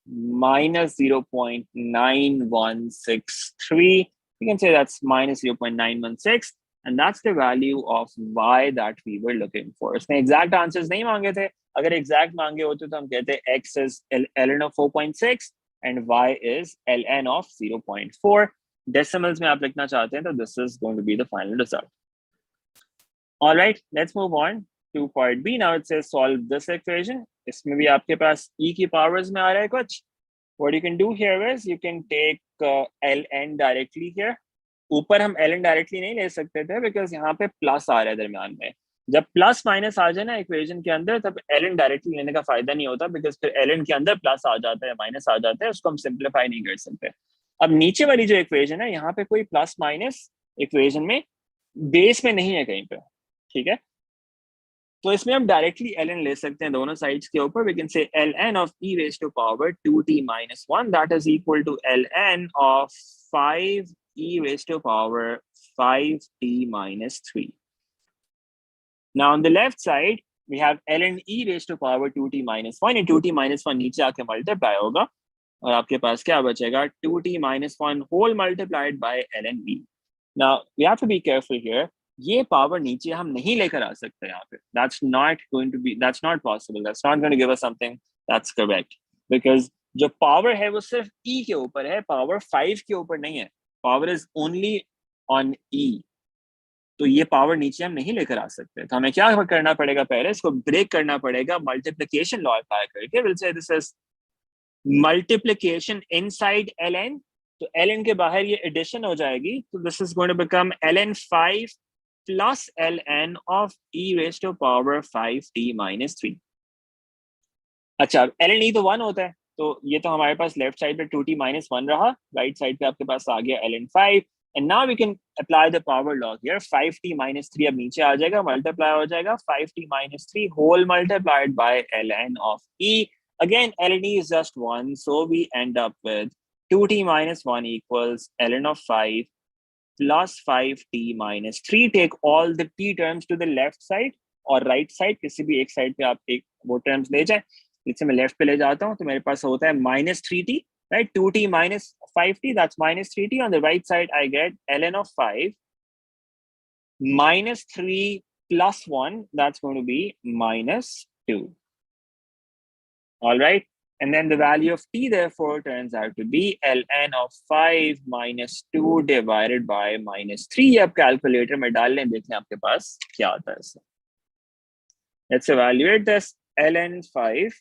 minus 0.9163. You can say that's minus 0.916, and that's the value of y that we were looking for. इसमें exact answers नहीं मांगे थे. अगर exact मांगे होते तो हम कहते x is ln of 4.6 and y is ln of 0.4. Decimals में आप लिखना चाहते हैं तो this is going to be the final result. All right, let's move on to part B. Now it says solve this equation. इसमें भी आपके पास e की powers में आ रहा है कुछ. What you can do here is you can take ln directly here. ऊपर हम ln directly नहीं ले सकते थे because यहाँ पे प्लस आ रहा है दरम्यान में. जब प्लस माइनस आ जाए ना इक्वेशन के अंदर, तब ln डायरेक्टली लेने का फायदा नहीं होता, बिकॉज फिर ln के अंदर प्लस आ जाता है, माइनस आ जाता है, उसको हम सिंप्लीफाई नहीं कर सकते. अब नीचे वाली जो इक्वेशन है, यहाँ पे कोई प्लस माइनस इक्वेशन में बेस में नहीं है कहीं पे, ठीक है. तो इसमें हम डायरेक्टली ln ले सकते हैं दोनों साइड्स के ऊपर. We can say ln of e raised to power 2t minus 1, that is equal to ln of 5 e raised to power 5t minus 3. Now on the left side, we have ln e raised to power 2t minus 1, and 2t minus 1 नीचे आके multiply होगा, और आपके पास क्या बचेगा, 2t minus 1 whole multiplied by ln e. Now we have to be careful here. ये power नीचे हम नहीं लेकर आ सकते यहाँ पे. That's not possible. That's not going to give us something that's correct, because जो पावर है वो सिर्फ e के ऊपर है, पावर 5 के ऊपर नहीं है. Power is only on e. तो ये पावर नीचे हम नहीं लेकर आ सकते. तो हमें क्या करना पड़ेगा, पहले इसको ब्रेक करना पड़ेगा मल्टीप्लिकेशन लॉ अप्लाई करके. Will say this is multiplication inside ln. तो ln के बाहर ये एडिशन हो जाएगी, तो this is going to become ln 5 plus ln of e raised to power 5t minus 3. अच्छा, ln e तो 1 होता है, तो ये तो हमारे पास लेफ्ट साइड पे 2t minus 1 रहा, राइट साइड पे आपके पास आ गया ln 5. And now we can apply the power law here. 5t minus 3 अब नीचे आ जाएगा, multiply हो जाएगा, 5t minus 3 whole multiplied by ln of e. Again, ln e is just 1, so we end up with 2t minus 1 equals ln of 5 plus 5t minus 3. Take all the t terms to the left side और right side, किसी भी एक side पे आप एक वो terms ले जाए. इससे मैं left पे ले जाता हूँ, तो मेरे पास होता है minus 3t, right? 2t minus 5t, that's minus 3t. On the right side, I get ln of 5 minus 3 plus 1, that's going to be minus 2. All right. And then the value of t, therefore, turns out to be ln of 5 minus 2 divided by minus 3. अब calculator में डाल लें, देखें आपके पास क्या आता है. Let's evaluate this. ln 5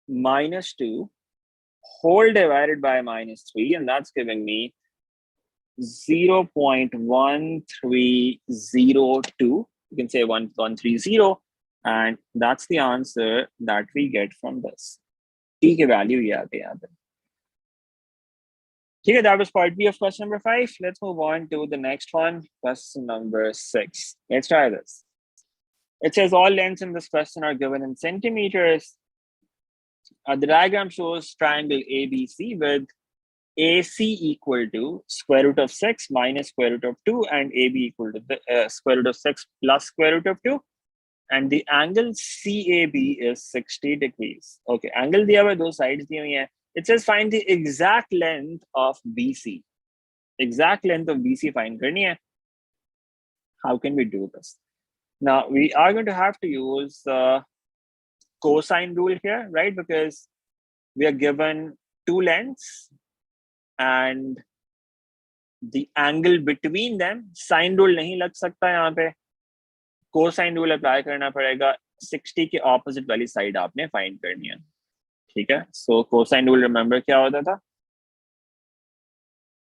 minus 2 whole divided by minus 3, and that's giving me 0.1302. You can say 1130, and that's the answer that we get from this. T की value ये आती है यहाँ पे. ठीक है, that was part B of question number 5. Let's move on to the next one, question number 6. Let's try this. It says all lengths in this question are given in centimeters. The diagram shows triangle ABC with AC equal to square root of 6 minus square root of 2 and AB equal to the square root of 6 plus square root of 2. and the angle CAB is 60 degrees. Okay, angle दिया हुआ है, दो sides दी हुई हैं. It says find the exact length of BC. Exact length of BC find करनी है. How can we do this? Now we are going to have to use cosine rule here, right? Because we are given two lengths and the angle between them. Sine rule नहीं लग सकता यहाँ पे. Cosine rule apply करना पड़ेगा. 60 के opposite वाली side आपने फाइंड करनी है. ठीक है, सो कोसाइन रूल रिमेंबर क्या होता था?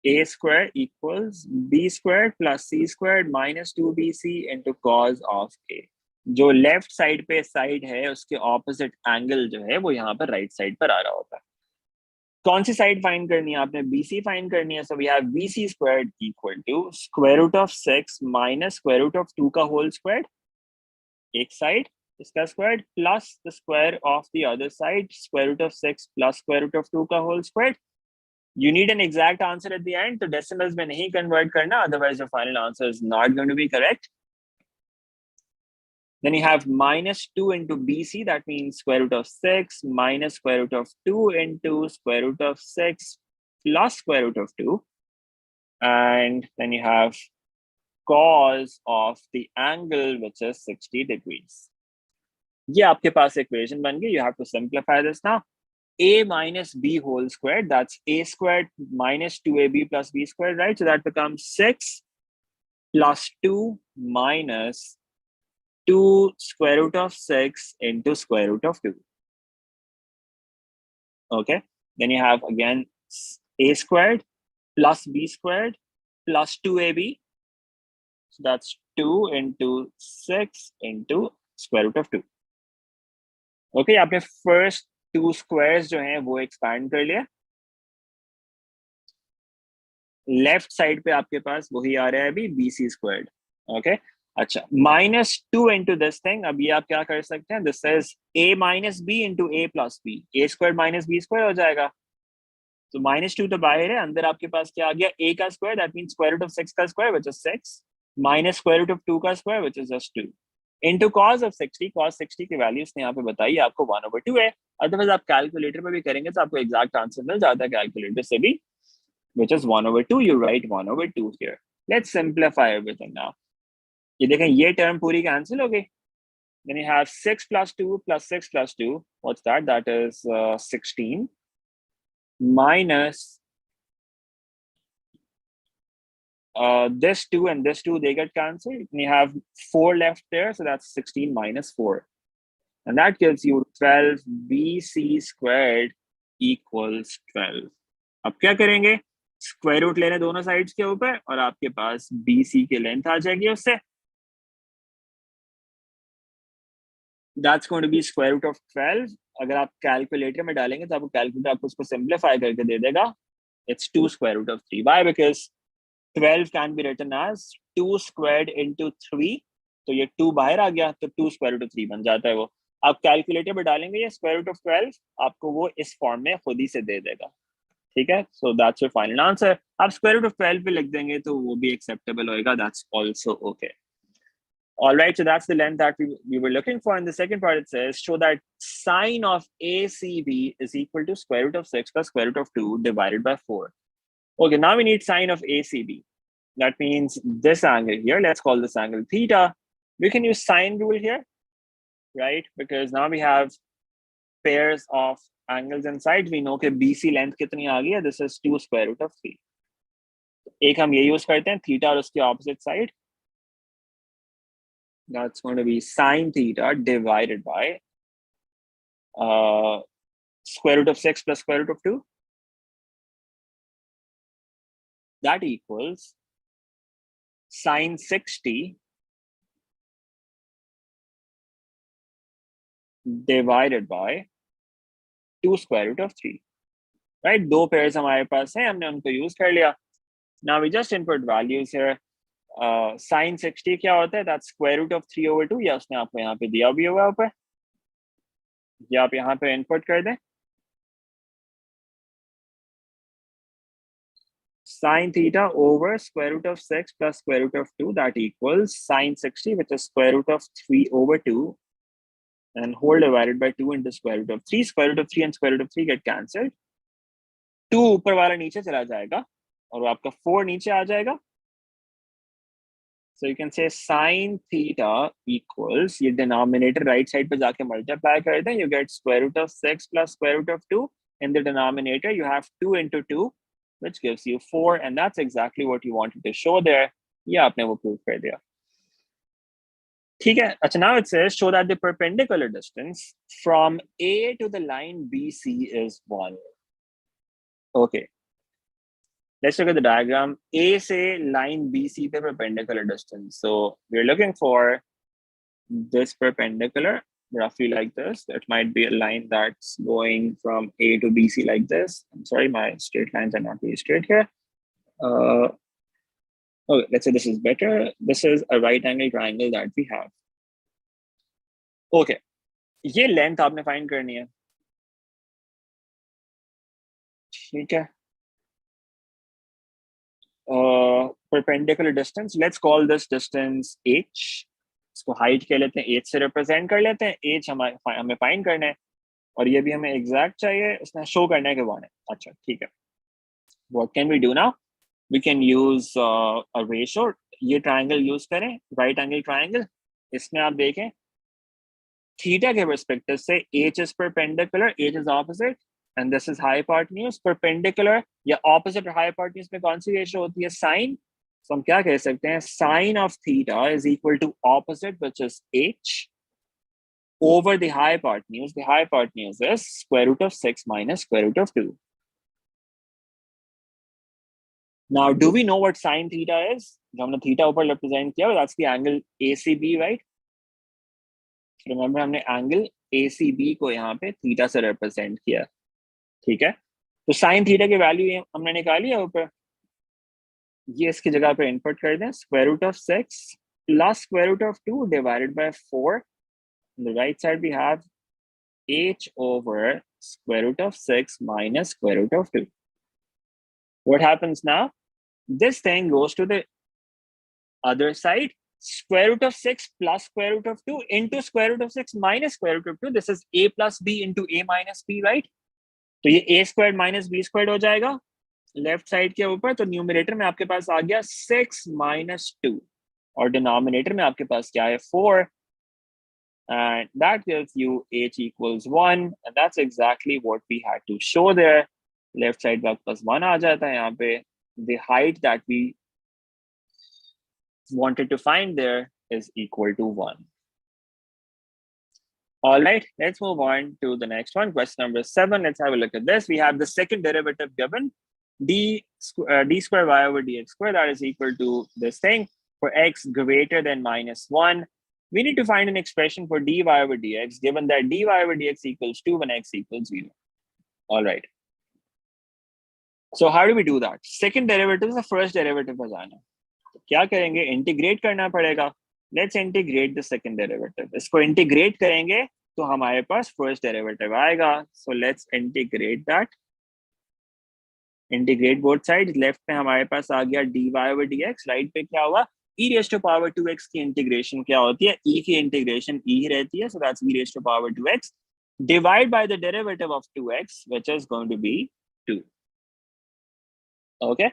a square equals b squared plus c squared minus 2bc into cos of a. जो लेफ्ट साइड पे साइड है उसके ऑपोजिट एंगल जो है वो यहाँ पर राइट साइड पर आ रहा होता है. कौन सी साइड फाइंड करनी है आपने? BC फाइंड करनी है. So we have BC squared equal to square root of 6 minus square root of 2 का होल स्क्वायर एक साइड इसका square plus the square of the other side square root of 6 plus square root of 2 का whole square. You need an exact answer at the end, तो decimals में नहीं convert करना, otherwise your final answer is not going to be correct. Then you have minus 2 into BC, that means square root of 6 minus square root of 2 into square root of 6 plus square root of 2. And then you have cos of the angle, which is 60 degrees. ये आपके पास equation बन गई. You have to simplify this now. A minus B whole squared, that's A squared minus 2AB plus B squared, right? So that becomes 6 plus 2 minus 2 square root of 6 into square root of 2. Okay, then you have again A squared plus B squared plus 2AB. So that's 2 into 6 into square root of 2. Okay, आपने first to squares जो हैं वो expand कर लिया. Left side पे आपके पास वही आ रहा है अभी BC स्क्वायर्ड. ओके, अच्छा, माइनस 2 इंटू दिस थिंग. अब ये आप क्या कर सकते हैं? This is A minus B into A plus B. A square minus B square हो जाएगा. तो माइनस 2 तो बाहर है, अंदर आपके पास क्या आ गया? A का square, that means square root of 6 का square which is 6 minus square root of 2 का square which is just 2 into cos of 60. cos 60 की वैल्यू इसने यहाँ पे बताई आपको 1/2 है. अदरवाइज आप कैलकुलेटर में भी करेंगे तो आपको एग्जैक्ट आंसर मिल जाता है कैलकुलेटर से भी, which is 1/2. You write 1/2 here. Let's simplify everything now. ये देखें, ये टर्म पूरी कैंसिल हो गई. Then you have 6 plus 2 plus 6 plus 2. What's that? That is 16 minus this 2 and this 2, they get cancelled. And you have 4 left there, so that's 16 minus 4. And that gives you 12 BC squared equals 12. अब क्या करेंगे? Square root लेने दोनों sides के ऊपर और आपके पास BC की लेंथ आ जाएगी उससे. That's going to be square root of 12. अगर आप कैलकुलेटर में डालेंगे तो आपको कैलकुलेटर आपको उसको सिंप्लीफाई करके दे देगा. It's 2 square root of 3. Why? Because 12 can be written as 2 squared into 3. तो ये 2 बाहर आ गया तो 2 square root of 3 बन जाता है वो. आप कैलकुलेटर में डालेंगे ये स्क्वायर रूट ऑफ 12, आपको वो इस फॉर्म में खुद ही से दे देगा. ठीक है, so that's your final answer. आप स्क्वायर रूट ऑफ 12 पे लिख देंगे तो वो भी एक्सेप्टेबल होएगा. That's also okay. All right, so that's the length that we were looking for. In the second part, it says show that sine of ACB is equal to square root of 6 plus square root of 2 divided by 4. Okay, now we need sine of ACB. That means this angle here. Let's call this angle theta. We can use sine rule here, right? Because now we have pairs of angles and sides. We know कि BC length कितनी आ गई है. This is 2 square root of 3. एक हम ये use करते हैं theta और उसके opposite side. That's going to be sine theta divided by square root of 6 plus square root of 2. That equals sine 60 divided by 2 square root of 3. Right? दो pairs हमारे पास हैं, हमने उनको यूज कर लिया. Now we just input values here. Sine 60 क्या होता है? That's square root of 3/2. या उसने आपको यहाँ पे दिया भी हुआ ऊपर, या आप यहाँ पे इनपुट कर दें. Sine theta over square root of 6 plus square root of 2, that equals sine 60, which is square root of 3 over 2, and whole divided by 2 into square root of 3. Square root of 3 and square root of 3 get cancelled. 2 ऊपर वाला नीचे चला जाएगा और आपका 4 नीचे आ जाएगा. So you can say sine theta equals, ये denominator right side पे जाके multiply कर दें, you get square root of 6 plus square root of 2. In the denominator, you have 2 into 2, which gives you 4, and that's exactly what you wanted to show there. ये आपने वो prove कर दिया. ठीक है. अच्छा, now it says show that the perpendicular distance from A to the line BC is 1. Okay. Let's look at the diagram. A say line BC pe perpendicular distance. So we're looking for this perpendicular, roughly like this. That might be a line that's going from A to BC like this. I'm sorry, my straight lines are not very straight here. Okay, let's say this is better. This is a right angle triangle that we have. Okay, ये length आपने find करनी है. ठीक है. Perpendicular distance, let's call this distance h. इसको height कह लेते हैं, h से represent कर लेते हैं. h हमें find करना है और ये भी हमें exact चाहिए, इसमें show करना है कि 1 है. अच्छा, ठीक है. What can we do now? We can use a ratio. ये triangle use करें, right angle triangle. इसमें आप देखें theta के perspective से h is perpendicular, h is opposite, and this is hypotenuse. Perpendicular या opposite or hypotenuse में कौन सी ratio होती है? Sine. So हम क्या कह सकते हैं? Sine of theta is equal to opposite, which is h, over the hypotenuse. The hypotenuse is square root of 6 minus square root of 2. Now, do we know what sine theta is? जो हमने theta ऊपर represent किया, that's the angle ACB, right? Remember, हमने angle ACB को यहाँ पे theta से represent किया. ठीक है. तो साइन थीटा की वैल्यू हमने निकाली है ऊपर. ये इसकी जगह पे इनपुट कर दें. Square root of 6 plus square root of 2 divided by 4. On the right side we have h over square root of 6 minus square root of 2. What happens now? This thing goes to the other side. Square root of 6 plus square root of 2 into square root of 6 minus square root of 2. This is a plus b into a minus b, right? तो ये a squared minus b squared हो जाएगा left side के ऊपर. तो numerator में आपके पास आ गया 6 minus 2 और डिनोमिनेटर में आपके पास क्या है? 4. And that gives you h equals 1, and that's exactly what we had to show there. Left side पे आपके पास 1 आ जाता है यहाँ पे. The height that we wanted to find there is equal to 1. All right, let's move on to the next one. Question number 7. Let's have a look at this. We have the second derivative given, d square y over dx square, that is equal to this thing. For x greater than minus 1, we need to find an expression for dy over dx, given that dy over dx equals 2 when x equals 0. All right. So how do we do that? Second derivative is the first derivative पर जाना. क्या करेंगे? Integrate करना पड़ेगा. Let's integrate the second derivative. इसको integrate करेंगे तो हमारे पास first derivative आएगा. So let's integrate that. Integrate both sides. Left में हमारे पास आ गया dy over dx. Right पे क्या हुआ? e raised to power 2x की integration क्या होती है? e की integration e ही रहती है. So that's e raised to power 2x. Divide by the derivative of 2x, which is going to be 2. Okay.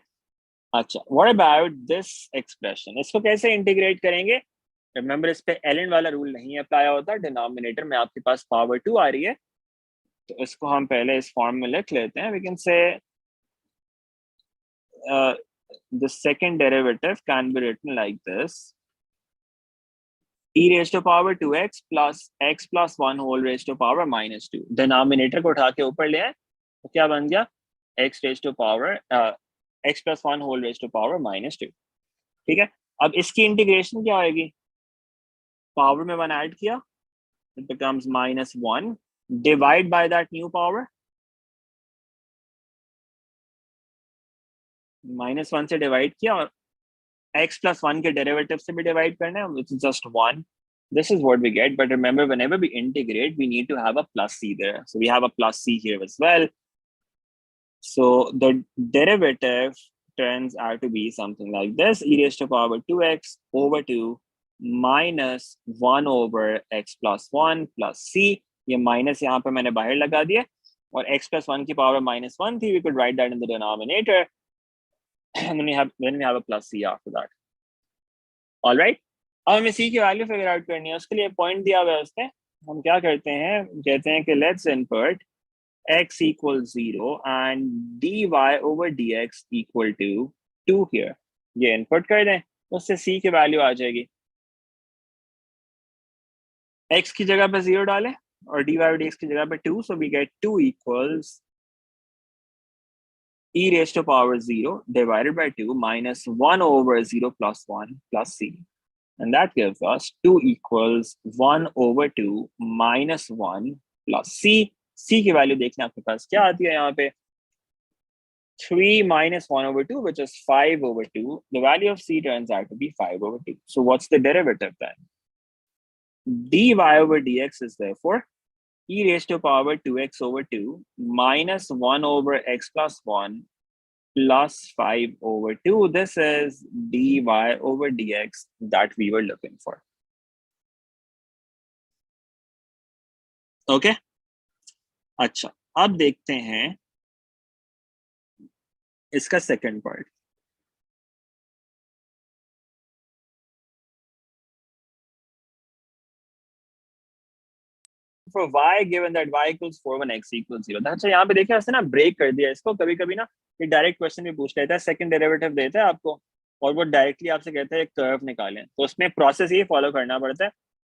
अच्छा, what about this expression? इसको कैसे integrate करेंगे? Remember, इस पे ln वाला रूल नहीं अप्लाई होता. डिनोमिनेटर में आपके पास पावर 2 आ रही है, तो इसको हम पहले इस फॉर्म में लिख लेते हैं. We can say the second derivative can be written like this: e raised to power 2x plus x plus 1 whole raised to power minus 2. Denominator को उठा के ऊपर ले आए तो क्या बन गया? x raised to power x plus 1 whole raised to power minus 2. ठीक है. अब इसकी इंटीग्रेशन क्या होगी? पावर में 1 ऐड किया, it becomes minus 1. Divide by that new power. minus 1 से डिवाइड किया और x plus 1 के डेरिवेटिव से भी डिवाइड करना है, which is just 1. This is what we get. But remember, whenever we integrate, we need to have a plus c there. So we have a plus c here as well. So the derivative turns out to be something like this: e raised to power 2x over 2 minus 1 over x plus 1 plus c. ये minus यहाँ पे मैंने बाहर लगा दिया और x plus 1 की power minus 1 थी. We could write that in the denominator. And then we have a plus c after that. All right. अब हमें c की वैल्यू फिगर आउट करनी है. उसके लिए पॉइंट दिया हुआ है उसने. हम क्या करते हैं, कहते हैं कि let's input x equals 0 and dy over dx equal to 2 here. ये इनपुट कर दें, उससे c की वैल्यू आ जाएगी. x की जगह पे 0 डालें और dy over dx की जगह पे 2, so we get 2 equals e raised to power 0 divided by 2 minus 1 over 0 plus 1 plus c. And that gives us 2 equals 1 over 2 minus 1 plus c. c की वैल्यू देखना आपके पास क्या आती है यहाँ पे, 3 minus 1 over 2, which is 5 over 2. The value of c turns out to be 5 over 2. So what's the derivative then? dy over dx is therefore e raised to power 2x over 2 minus 1 over x plus 1 plus 5 over 2. This is dy over dx that we were looking for. Okay? अच्छा, अब देखते हैं इसका second part. For y given that y equals 4 when x equals 0. अच्छा, यहाँ पे देखिए उसने ना ब्रेक कर दिया इसको. कभी कभी ना ये डायरेक्ट क्वेश्चन भी पूछ लेता है, सेकंड डेरिवेटिव देता है आपको और वो डायरेक्टली आपसे कहता है एक कर्व निकालें. तो उसमें प्रोसेस ये फॉलो करना पड़ता है.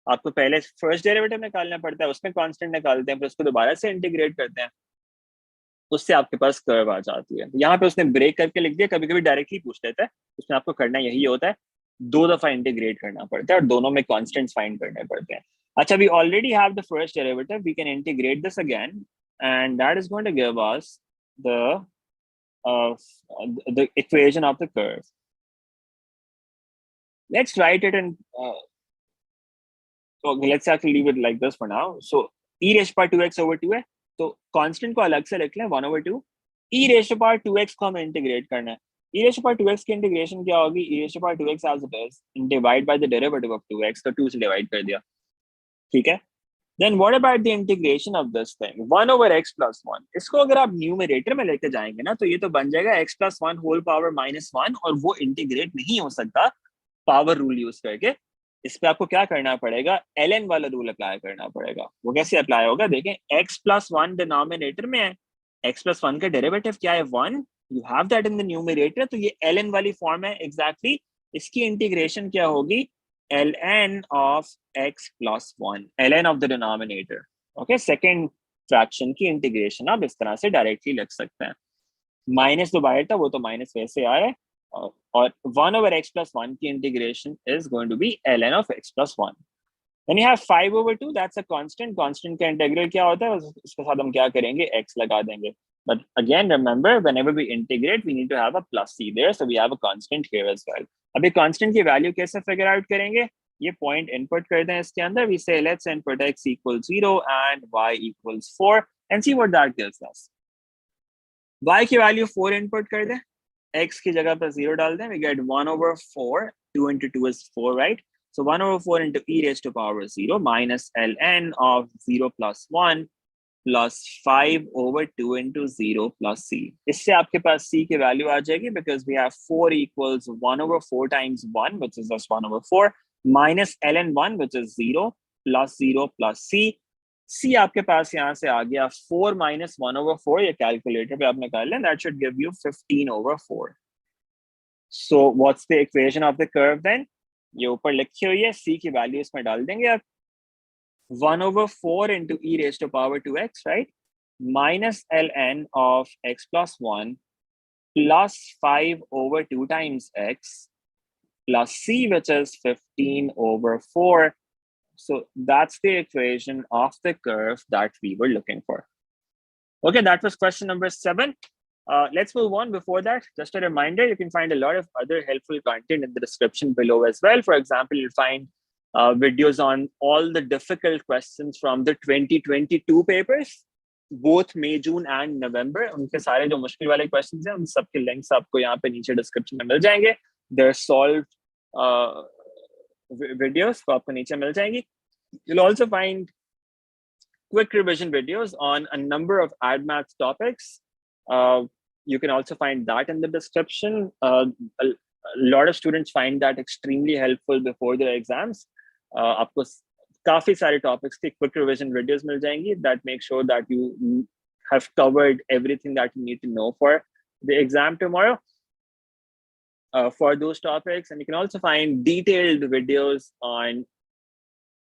आपको पहले फर्स्ट डेरिवेटिव निकालना पड़ता है, उसमें कांस्टेंट निकालते हैं, फिर उसको दोबारा से इंटीग्रेट करते हैं, उससे आपके पास कर्व आ जाती है. यहाँ पे उसने ब्रेक करके लिख दिया. कभी कभी डायरेक्टली पूछ लेता है, उसमें आपको करना यही होता है, 2 दफा इंटीग्रेट करना पड़ता है और दोनों में कांस्टेंट्स फाइंड करने पड़ते हैं. अच्छा, we already have the first derivative. We can integrate this again, and that is going to give us the equation of the curve. Let's write it in. So let's actually leave it like this for now. So e raised to power 2x over 2 है, तो constant को अलग से लिख लें 1 over 2. e raised to power 2x को हमें integrate करना है. e raised to power 2x की इंटीग्रेशन क्या होगी? e raised to power 2x as it is divide by the derivative of 2x, तो 2 से डिवाइड कर दिया. ठीक है. Then what about the integration of this thing? 1 over x plus 1. इसको अगर आप न्यूमरेटर में लेके जाएंगे ना, तो ये तो बन जाएगा x plus 1 whole power minus 1, और वो इंटीग्रेट नहीं हो सकता पावर रूल यूज करके. इस पे आपको क्या करना पड़ेगा? ln वाला रूल अप्लाई करना पड़ेगा. वो कैसे अप्लाई होगा? देखें, x plus 1 डिनोमिनेटर में है, x plus 1 का डेरिवेटिव क्या है? 1. You have that in the numerator, तो ये ln वाली फॉर्म है एग्जैक्टली. इसकी इंटीग्रेशन क्या होगी? ln of x plus 1, ln of the denominator. Okay, second fraction की इंटीग्रेशन आप इस तरह से डायरेक्टली लिख सकते हैं. माइनस तो बाहर था, वो तो माइनस वैसे आ रहा है, और 1 over x plus 1 की integration is going to be ln of x plus 1. Then you have 5 over 2, that's a constant. Constant का इंटीग्रल क्या होता है? उसके साथ हम क्या करेंगे? x लगा देंगे. But again, remember, whenever we integrate, we need to have a plus c there, so we have a constant here as well. अभी कांस्टेंट की वैल्यू कैसे फिगर आउट करेंगे? ये पॉइंट इनपुट कर दें इसके अंदर. वी से let's input x equals 0 and y equals 4 and see what that gives us. y की वैल्यू 4 इनपुट कर दें, x की जगह पर 0 डाल दें. We get 1 over 4. 2 into 2 is 4, right? So 1 over 4 into e raised to power 0 minus ln of 0 plus 1 plus 5 over 2 into 0 plus c. इससे आपके पास c की वैल्यू आ जाएगी, because we have 4 equals 1 over 4 times 1, which is just 1 over 4, minus ln 1, which is 0, plus 0 plus c. c आपके पास यहाँ से आ गया 4 minus 1 over 4. ये calculator पे आप निकाल लें. That should give you 15 over 4. So what's the equation of the curve then? ये ऊपर लिखी हुई है, c की वैल्यू इसमें डाल देंगे आप. 1 over 4 into e raised to power 2x, right? Minus ln of x plus 1 plus 5 over 2 times x plus c, which is 15 over 4. So that's the equation of the curve that we were looking for. Okay, that was question number 7. Let's move on. Before that, just a reminder, you can find a lot of other helpful content in the description below as well. For example, you'll find videos on all the difficult questions from the 2022 papers. both May, June and November. उनके सारे जो मुश्किल वाले questions हैं उन सबके links आपको यहाँ पे नीचे description में मिल जाएंगे. They're solved videos को आपको नीचे मिल जाएंगी. You'll also find quick revision videos on a number of AdMaths topics. You can also find that in the description. A lot of students find that extremely helpful before their exams. आपको काफी सारे topics के quick revision videos मिल जाएंगी that make sure that you have covered everything that you need to know for the exam tomorrow. For those topics, and you can also find detailed videos on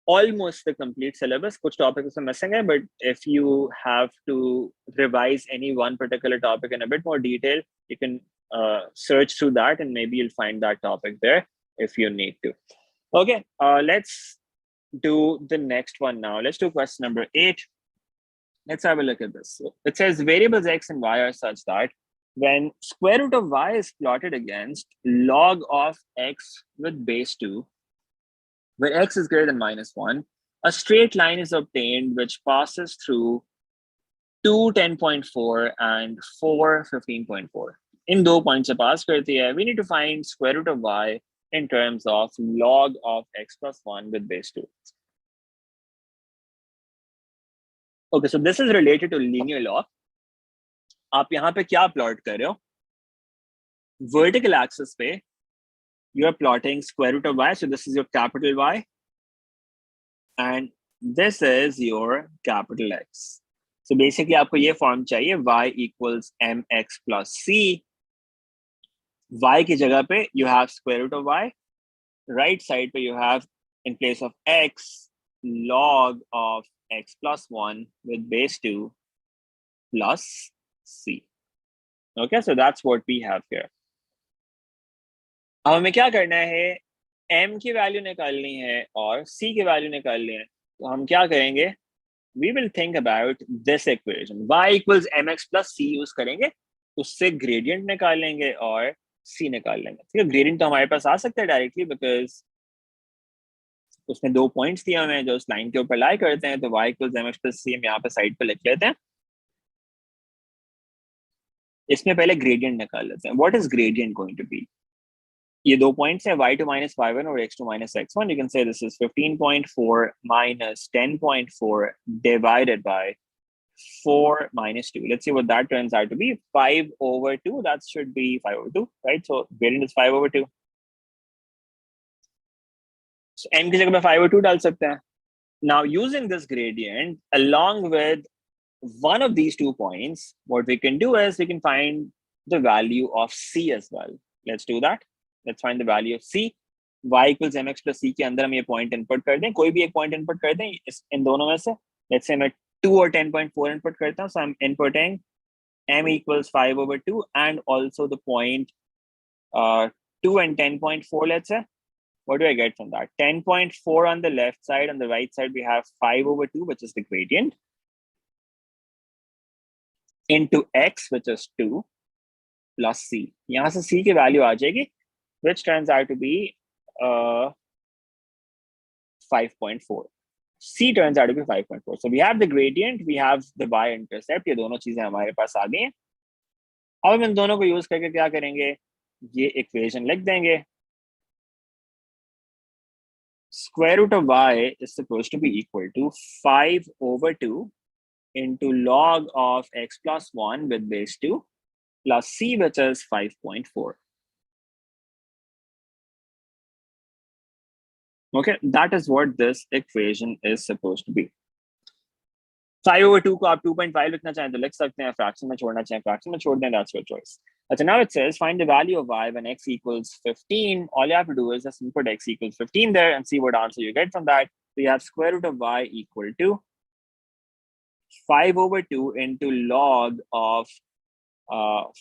almost the complete syllabus. Kuch topics are missing hai, but if you have to revise any one particular topic in a bit more detail, you can search through that and maybe you'll find that topic there if you need to. Okay, let's do the next one now. Let's do question number 8. Let's have a look at this. So it says variables x and y are such that when square root of y is plotted against log of x with base 2, where x is greater than -1, a straight line is obtained which passes through 2, 10.4 and 4, 15.4. In 2 points se pass karti hai, we need to find square root of y in terms of log of x plus 1 with base 2. Okay, so this is related to linear log. आप यहाँ पे क्या plot कर रहे हो? Vertical axis पे you are plotting square root of y, so this is your capital Y and this is your capital X. So basically आपको ये form चाहिए y equals mx plus c. Y की जगह पे you have square root of y. Right side पे you have in place of x log of x plus 1 with base 2 plus c. Okay, so that's what we have here. अब हमें क्या करना है? m की वैल्यू निकालनी है और c की वैल्यू निकालनी है. तो हम क्या करेंगे? We will think about this equation. Y equals mx plus c use करेंगे, उससे ग्रेडियंट निकाल लेंगे और c निकाल लेंगे. ठीक है, ग्रेडियंट तो हमारे पास आ सकता है डायरेक्टली बिकॉज उसने 2 पॉइंट्स दिए हमें जो उस लाइन के ऊपर लाई करते हैं. तो y equals mx plus c हम यहाँ पे साइड पे लिख लेते हैं. इसमें पहले ग्रेडियंट निकाल लेते हैं. What is gradient going to be? ये 2 पॉइंट्स है y2 minus y1 और x2 minus x1. You can say this is 15.4 minus 10.4 divided by 4 minus 2. Let's see what that turns out to be. 5 over 2. That should be 5 over 2, right? So gradient is 5 over 2. So m की जगह पे 5 over 2 डाल सकते हैं. Now using this gradient along with one of these 2 points, what we can do is we can find the value of c as well. Let's do that. Let's find the value of c. Y equals mx plus c के अंदर हम ये point input कर दें. कोई भी एक point input कर दें इन दोनों में से. Let's say मैं 2 और 10.4 input करता हूँ. So I'm inputting m equals 5 over 2 and also the point 2 and 10.4, let's say. What do I get from that? 10.4 on the left side. On the right side, we have 5 over 2, which is the gradient, into x, which is 2, plus c. यहाँ से c की value आ जाएगी, which turns out to be 5.4. C turns out to be 5.4. So we have the gradient, we have the y-intercept. ये दोनों चीजें हमारे पास आ गई हैं. अब हम इन दोनों को यूज करके क्या करेंगे? ये इक्वेशन लिख देंगे. Square root of y is supposed to be equal to 5 over 2 into log of x plus 1 with base 2 plus c, which is 5.4. Okay, that is what this equation is supposed to be. 5 over 2 को आप 2.5 लिखना चाहें तो लिख सकते हैं. Fraction में छोड़ना चाहें फ्रैक्शन में छोड़ दें. That's your choice. So now it says find the value of y when x equals 15. All you have to do is just input x equals 15 there and see what answer you get from that. So you have square root of y equal to 5 over 2 into log of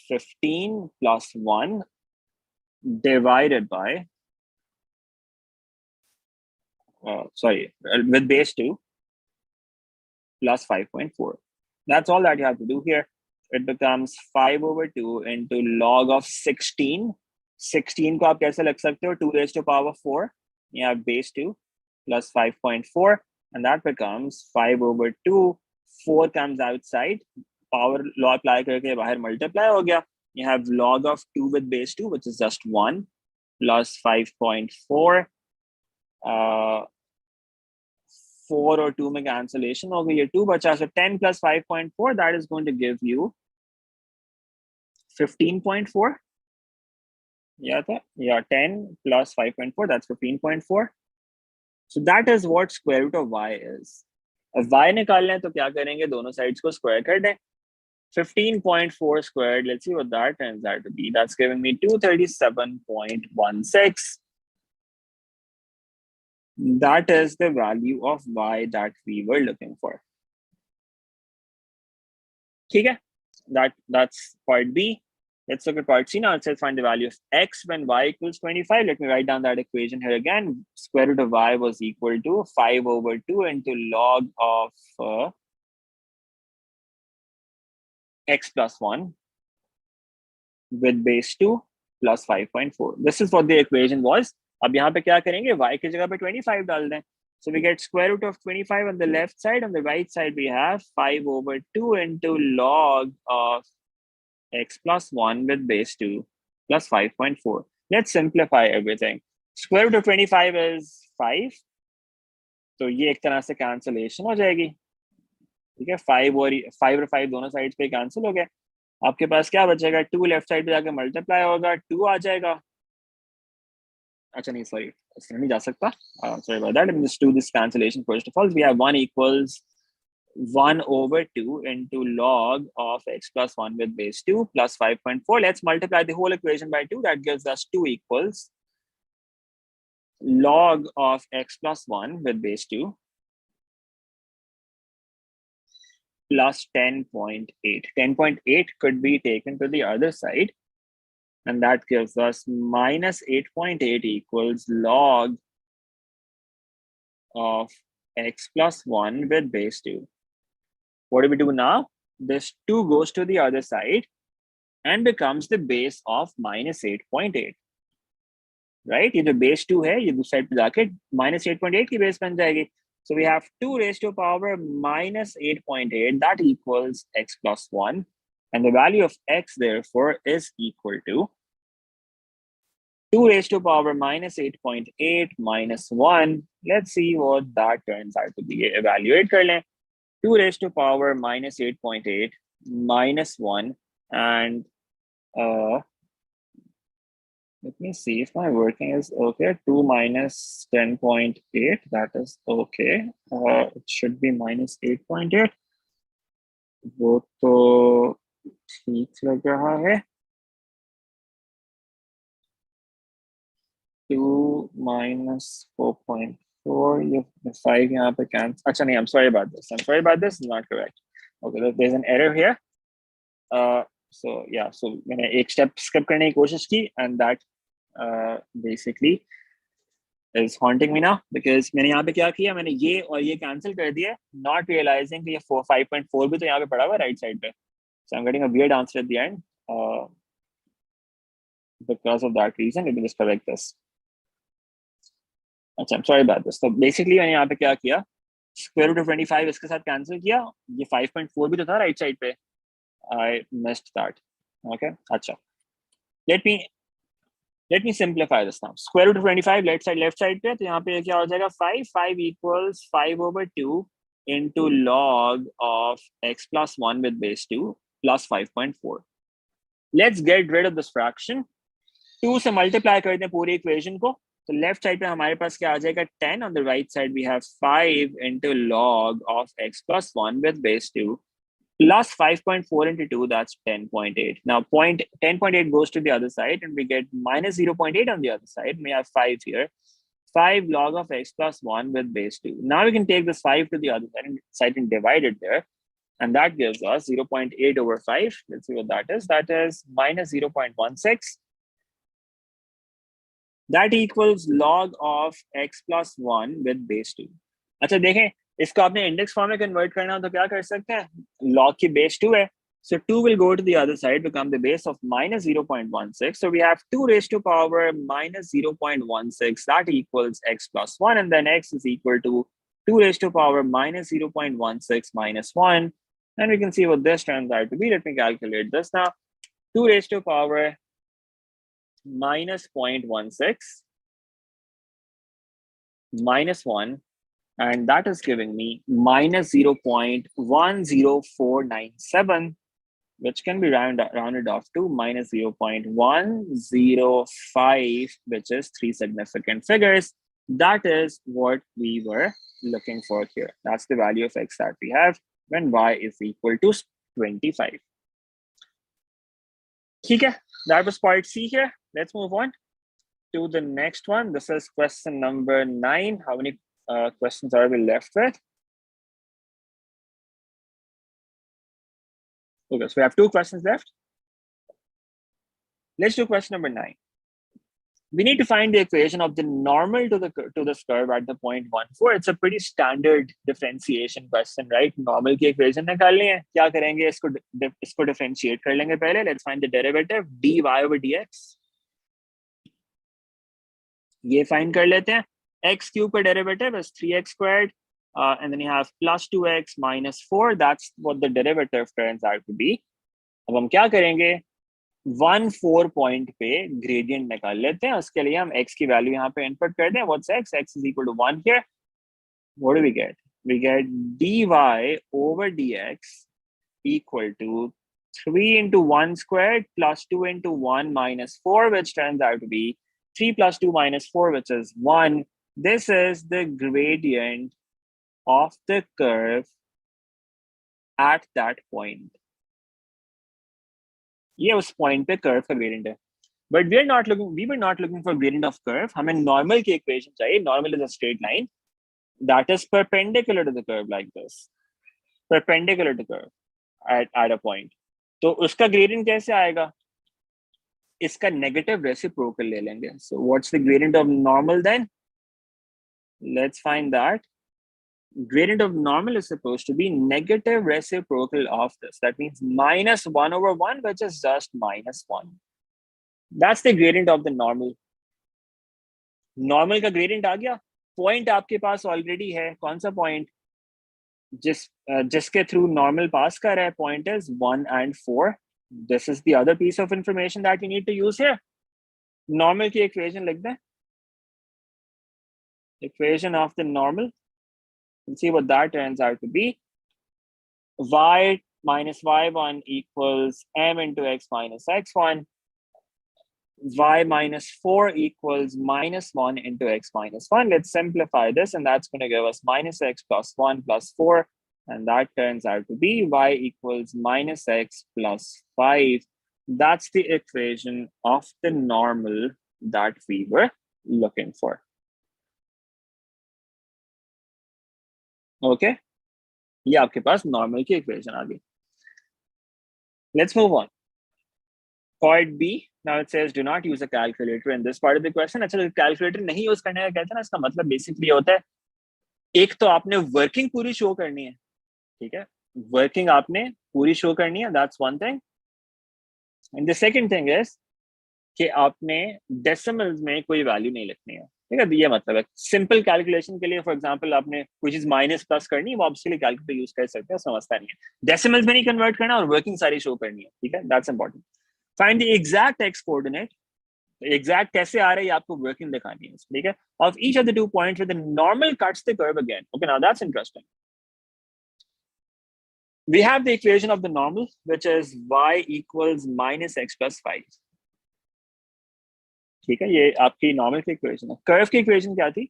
15 plus 1 divided by with base 2 plus 5.4. That's all that you have to do here. It becomes 5 over 2 into log of 16. 16 को आप कैसे लिख सकते हो? 2 raised to power 4. You have base 2 plus 5.4, and that becomes 5 over 2 4 comes outside, power law apply करके बाहर multiply हो गया. You have log of 2 with base 2, which is just 1, plus 5.4. 4 और 2 में cancellation हो गई, ये 2 बचा. So 10 plus 5.4, that is going to give you 15.4. Yeah, 10 plus 5.4, that's 15.4. So that is what square root of y is. अब y निकालना है तो क्या करेंगे, दोनों sides को square कर दें. 15.4 squared, let's see what that turns out to be. That's giving me 237.16. That is the value of y that we were looking for. Okay, that's part B. Let's look at part C now. It says find the value of x when y equals 25. Let me write down that equation here again. Square root of y was equal to 5 over 2 into log of x plus 1 with base 2 plus 5.4. This is what the equation was. अब यहाँ पे क्या करेंगे, y की जगह पे 25 डाल दें. So we get square root of 25 on the left side. On the right side, we have 5 over 2 into log of x plus 1 with base 2 plus 5.4. Let's simplify everything. Square root of 25 is 5. तो ये एक तरह से cancellation हो जाएगी. ठीक है, 5 और 5 दोनों साइड्स पे कैंसिल हो गए. आपके पास क्या बचेगा, 2 लेफ्ट साइड पे जाके मल्टीप्लाई होगा, 2 आ जाएगा. अच्छा नहीं, सॉरी, इसमें नहीं जा सकता. Sorry about that. Let me just do this cancellation first of all. We have 1 equals 1 over 2 into log of x plus 1 with base 2 plus 5.4. Let's multiply the whole equation by 2. That gives us 2 equals log of x plus 1 with base 2 plus 10.8. 10.8 could be taken to the other side. And that gives us minus 8.8 equals log of x plus 1 with base 2. What do we do now? This 2 goes to the other side and becomes the base of minus 8.8. Right? ये जो base 2 है, ये दूसरी side पे जाके minus 8.8 की base बन जाएगी. So we have 2 raised to power minus 8.8. That equals x plus 1. And the value of x, therefore, is equal to 2 raised to power minus 8.8 minus 1. Let's see what that turns out to be. Evaluate kar lein. 2 raised to power minus 8.8 minus 1. And let me see if my working is okay. 2 minus 10.8, that is okay. It should be minus 8.8. वो तो ठीक लग रहा है. 2 minus 4.4. ये 5 यहाँ पे cancel. अच्छा नहीं, I'm sorry about this. It's not correct. Okay, there's an error here. So yeah, so मैंने एक step skip करने की कोशिश की, and that basically is haunting me now, because मैंने यहाँ पे क्या किया, मैंने ये और ये cancel कर दिया, not realizing कि ये 5.4 भी तो यहाँ पे पड़ा हुआ right side पे. So I'm getting a weird answer at the end. Because of that reason, let me just correct this. अच्छा, I'm sorry about this. So basically मैंने यहाँ पे क्या किया, square root of 25 इसके साथ cancel किया, ये 5.4 भी तो था right side पे. I missed that. Okay, अच्छा. Let me simplify this now. Square root of 25 left side पे, तो यहाँ पे क्या हो जाएगा, 5 equals 5 over 2 into log of x plus 1 with base 2 plus 5.4. Let's get rid of this fraction. 2 से multiply कर दें पूरी equation को. तो left side पे हमारे पास क्या आ जाएगा, 10. On the right side we have 5 into log of x plus 1 with base 2 plus 5.4 into 2, that's 10.8. Now 10.8 goes to the other side and we get minus 0.8 on the other side. We have 5 here. 5 log of x plus 1 with base 2. Now we can take this 5 to the other side and divide it there. And that gives us 0.8 over 5. Let's see what that is. That is minus 0.16. That equals log of x plus 1 with base 2. अच्छा देखें, इसको आपने index form में convert करना हो तो क्या कर सकते हैं, log की base 2 है, so 2 will go to the other side, become the base of minus 0.16. So we have 2 raised to power minus 0.16. That equals x plus 1, and then x is equal to 2 raised to power minus 0.16 minus 1. And we can see what this turns out to be. Let me calculate this now. 2 raised to power minus 0.16 minus 1. And that is giving me minus 0.10497, which can be rounded off to minus 0.105, which is 3 significant figures. That is what we were looking for here. That's the value of x that we have when y is equal to 25. Okay, that was part C here. Let's move on to the next one. This is question number 9. How many questions are we left with? Okay, so we have 2 questions left. Let's do question number 9. We need to find the equation of the normal to this curve at the point 1, 4. It's a pretty standard differentiation question, right? Normal की equation निकालनी है. क्या करेंगे? इसको differentiate कर लेंगे पहले. Let's find the derivative dy over dx. ये find कर लेते हैं. X cube का derivative is 3x squared. And then you have plus 2x minus 4. That's what the derivative turns out to be. अब हम क्या करेंगे? 1, 4 पॉइंट पे ग्रेडियंट निकाल लेते हैं. उसके लिए हम x की वैल्यू यहाँ पे इनपुट कर दें. What's x? X is equal to 1 here. What do we get? We get dy over dx equal to 3 into 1 squared plus 2 into 1 minus 4, which turns out to be 3 plus 2 minus 4, which is 1. This is the gradient of the curve at that point. ये उस point पे curve का gradient है. But we were not looking for gradient of curve. हमें normal की equation चाहिए. Normal is a straight line that is perpendicular to the curve like this. Perpendicular to curve at a point. तो उसका gradient कैसे आएगा? इसका negative reciprocal ले लेंगे. So what's the gradient of normal then? Let's find that. Gradient of normal is supposed to be negative reciprocal of this. That means minus 1 over 1, which is just minus 1. That's the gradient of the normal. Normal का gradient आ गया. Point आपके पास already है. कौन सा point? जिसके through normal pass कर रहा है. Point is 1 and 4. This is the other piece of information that we need to use here. Normal की equation लिख दें. Equation of the normal. And see what that turns out to be. Y minus y1 equals m into x minus x1. Y minus 4 equals minus 1 into x minus 1. Let's simplify this, and that's going to give us minus x plus 1 plus 4. And that turns out to be y equals minus x plus 5. That's the equation of the normal that we were looking for. Okay, ये आपके पास normal की equation आ गई. Let's move on. Part B. Now it says do not use a calculator in this part of the question. अच्छा, calculator नहीं use करने का कहते हैं ना, इसका मतलब basically होता है एक तो आपने working पूरी show करनी है. ठीक है, working आपने पूरी show करनी है. That's one thing. And the second thing is कि आपने decimals में कोई value नहीं लिखनी है. ठीक है, ये मतलब है सिंपल कैलकुलेशन के लिए फॉर एग्जांपल आपने कोई चीज माइनस प्लस करनी है, वो आप उसके लिए कैलकुलेटर यूज कर सकते हैं. समझता नहीं है. डेसिमल्स में नहीं कन्वर्ट करना और वर्किंग सारी शो करनी है. ठीक है, that's important. Find the exact x coordinate. Exact कैसे आ रहा है आपको वर्किंग दिखानी है. ठीक है, of each of the 2 points with the normal cuts the curve again. Okay, now that's interesting. We have the equation of the normal, which is y equals minus x plus 5. ठीक है, ये आपकी normal की equation है. Curve की equation क्या थी?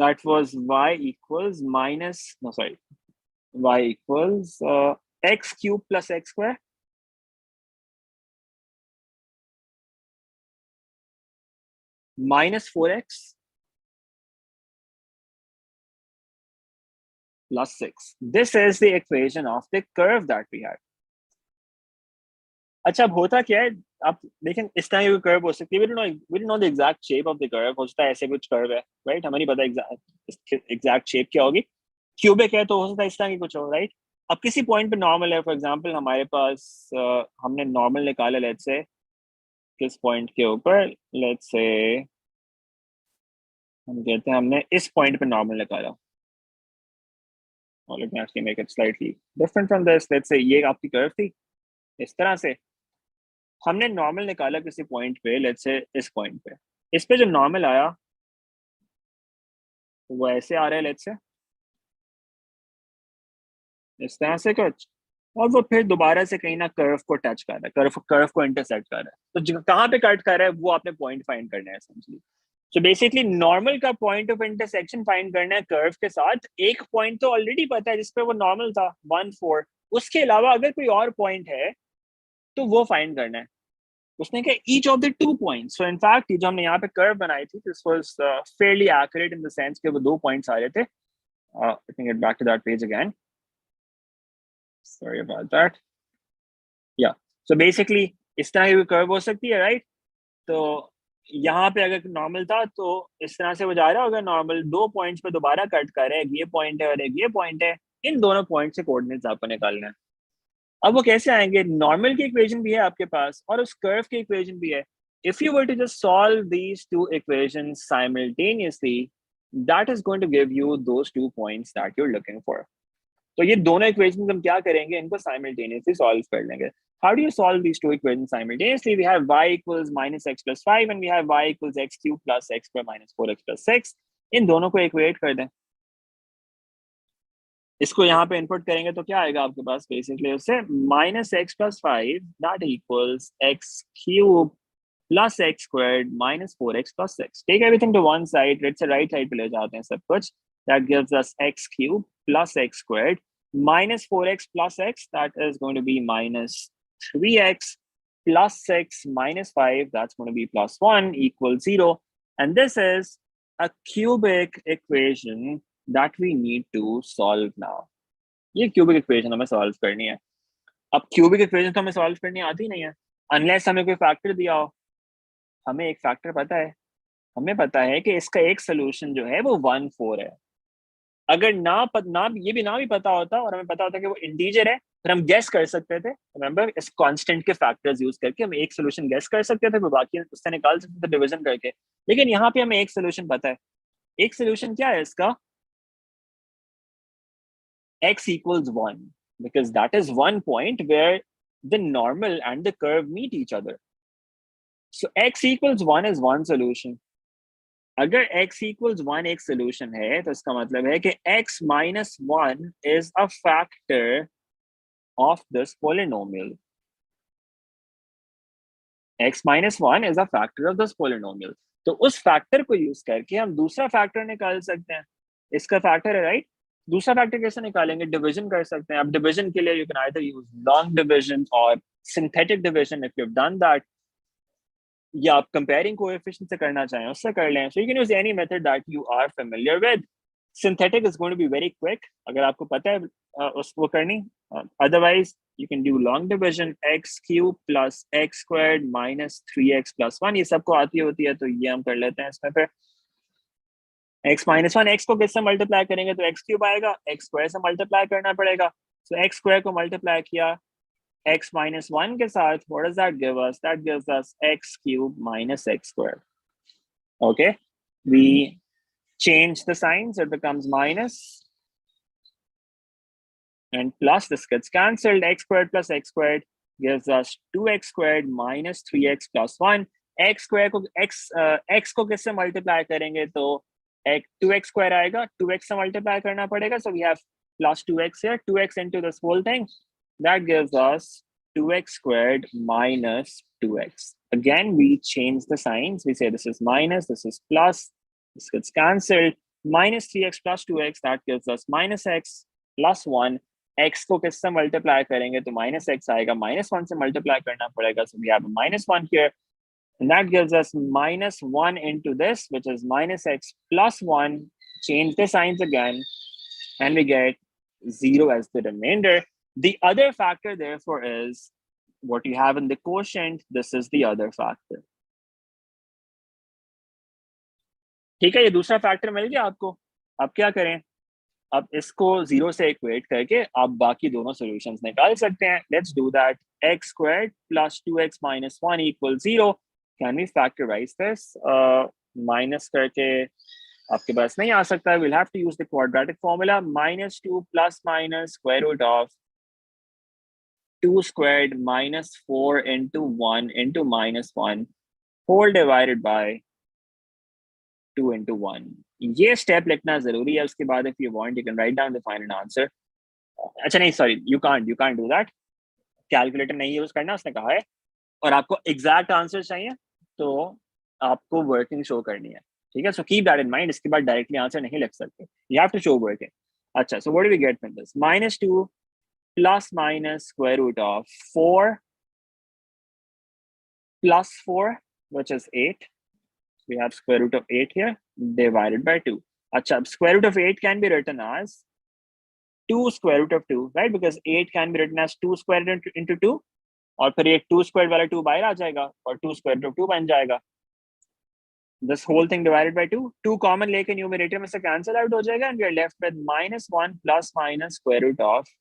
That was y equals x cube plus x square minus 4x plus 6. This is the equation of the curve that we had. अच्छा, अब होता क्या है, आप देखें इस तरह की कर्व हो सकती है. we don't know the exact shape of the curve. हो सकता है ऐसे कुछ कर्व है, राइट? हमें नहीं पता एग्जैक्ट शेप क्या होगी. क्यूबिक है तो हो सकता है इस तरह की कुछ हो, राइट? अब किसी पॉइंट पे नॉर्मल है. फॉर एग्जांपल हमारे पास हमने नॉर्मल निकाला, लेट्स से किस पॉइंट के ऊपर, लेट्स से हम कहते हैं हमने इस पॉइंट पे नॉर्मल निकाला, और let me actually make it slightly different from this. Let's say ये आपकी कर्व थी, इस तरह से हमने नॉर्मल निकाला किसी पॉइंट पे, लेट्स से इस पॉइंट पे। इस पे जो नॉर्मल आया वो ऐसे आ रहा है, लेट्स से इस तरह से कुछ, और वो फिर दोबारा से कहीं ना कर्व को टच कर रहा है, कर्व को इंटरसेक्ट कर रहा है। तो कहाँ पे कट कर रहा है वो आपने पॉइंट फाइंड करना है एसेंशियली। सो बेसिकली नॉर्मल का पॉइंट ऑफ इंटरसेक्शन फाइंड करना है कर्व के साथ। एक पॉइंट तो ऑलरेडी पता है जिसपे वो नॉर्मल था 1 4, उसके अलावा अगर कोई और पॉइंट है तो वो फाइंड करना है। उसने कहा each of the 2 points. So in fact जो हमने यहाँ पे कर्व बनाई थी, this was fairly accurate in the sense कि वो 2 पॉइंट्स आ रहे थे। Let me get back to that page again, sorry about that. या सो बेसिकली इस तरह की कर्व हो सकती है, राइट? तो यहाँ पे अगर नॉर्मल था तो इस तरह से वो जा रहा होगा नॉर्मल, 2 पॉइंट्स पे दोबारा कट कर रहा है, एक ये पॉइंट है और एक ये पॉइंट है। इन दोनों पॉइंट से कोऑर्डिनेट्स आपको निकालना है। अब वो कैसे आएंगे? नॉर्मल की इक्वेशन भी है आपके पास और उस कर्व की इक्वेशन भी है। If you were to just solve these two equations simultaneously, that is going to give you those 2 points that you are looking for. तो ये दोनों इक्वेशंस हम क्या करेंगे, इनको साइमल्टेनियसली सॉल्व कर लेंगे। How do you solve these two equations simultaneously? We have y equals minus x plus 5 and we have y equals x cubed plus x square minus 4x plus 6. इन दोनों को equate कर दें। इसको यहाँ पे input करेंगे तो क्या आएगा आपके पास? बेसिकली उससे minus x plus 5 that equals x cube plus x squared minus 4x plus 6. Take everything to one side, let's say right side पे ले जाते हैं सब कुछ। That gives us x cube plus x squared minus 4x plus x, that is going to be minus 3x plus 6 minus 5, that's going to be plus 1 equals 0. And this is a cubic equation that we need to solve now. ये cubic equation हमें solve करनी है। अब cubic equation तो हमें solve करनी आती नहीं है unless हमें कोई factor दिया हो। हमें एक factor पता है, हमें पता है कि इसका एक solution जो है वो 1 4 है। अगर ये भी ना भी पता होता और हमें पता होता कि वो इंटीजर है, फिर हम गेस कर सकते थे। रिमेंबर, इस कांस्टेंट के फैक्टर्स यूज करके हम एक सोल्यूशन गेस कर सकते थे, बाकी उससे निकाल सकते थे डिवीजन करके। लेकिन यहाँ पे हमें एक सोल्यूशन पता है। एक सोल्यूशन क्या है इसका? x equals 1, because that is one point where the normal and the curve meet each other. So x equals 1 is one solution. अगर x equals 1 एक सोल्यूशन है तो इसका मतलब है कि x minus 1 is a factor of this polynomial. x minus 1 is a factor of this polynomial. तो उस फैक्टर को यूज करके हम दूसरा फैक्टर निकाल सकते हैं। इसका फैक्टर है, राइट? दूसरा फैक्टर कैसे निकालेंगे? डिवीजन कर सकते हैं। अब डिवीजन के लिए you can either use long division और synthetic division. If you have done that, या आप कंपेयरिंग कोएफिशिएंट से करना चाहें उससे कर लें। So you can use any method that you are familiar with. Synthetic is going to be very quick अगर आपको पता है उसको करनी। Otherwise you can do long division, x cube plus x squared minus 3x plus 1। ये सबको आती होती है तो ये हम कर लेते हैं इसमें। फिर x minus 1, x को किससे मल्टीप्लाई करेंगे तो x क्यूब आएगा, x स्क्वायर से मल्टीप्लाई करना पड़ेगा। so x स्क्वायर को मल्टीप्लाई किया x minus 1 के साथ, what does that give us? That gives us x cube minus x squared. Okay, we change the signs, it becomes minus and plus, this gets cancelled. X squared plus x squared gives us 2x squared minus 3x plus 1. x square को x को किससे multiply करेंगे तो 2x square आएगा, 2x से multiply करना पड़ेगा। So we have plus 2x here, 2x into this whole thing. That gives us 2x squared minus 2x. Again, we change the signs. We say this is minus, this is plus. This gets cancelled. Minus 3x plus 2x, that gives us minus x plus 1. x को किससे multiply करेंगे तो minus x आएगा, minus 1 से multiply करना पड़ेगा। So we have a minus 1 here, and that gives us minus 1 into this, which is minus x plus 1. Change the signs again, and we get 0 as the remainder. The other factor, therefore, is what you have in the quotient. This is the other factor. ठीक है, ये दूसरा factor मिल गया आपको। अब क्या करें? अब इसको 0 से इक्वेट करके आप बाकी दोनों सॉल्यूशंस निकाल सकते हैं। Let's do that. x squared plus 2x minus 1 equals 0. Can we factorize this? Minus करके आपके पास नहीं आ सकता, will have to use the quadratic formula, -2 plus minus square root of 2 squared minus 4 into 1 into -1 whole divided by 2 into 1. ये step लिखना जरूरी है. उसके बाद if you want you can write down the final answer. अच्छा नहीं, sorry, you can't do that. Calculator नहीं use करना उसने कहा है. और आपको एग्जैक्ट आंसर चाहिए तो आपको वर्किंग शो करनी है. ठीक है, so keep that in mind. इसके बाद डायरेक्टली आंसर नहीं लिख सकते, you have to show working. अच्छा, so what do we get from this? -2 plus minus square root of 4 plus 4, which is 8. We have square root of 8 here, divided by 2. Achha, square root of 8 can be written as 2 square root of 2, right? Because 8 can be written as 2 squared into 2. और फिर एक 2 squared वाला 2 बाहर आ जाएगा और 2 square root of 2 बन जाएगा. This whole thing divided by 2. 2 common लेके न्यूमरेटर में से cancel out हो जाएगा and we are left with -1 plus minus square root of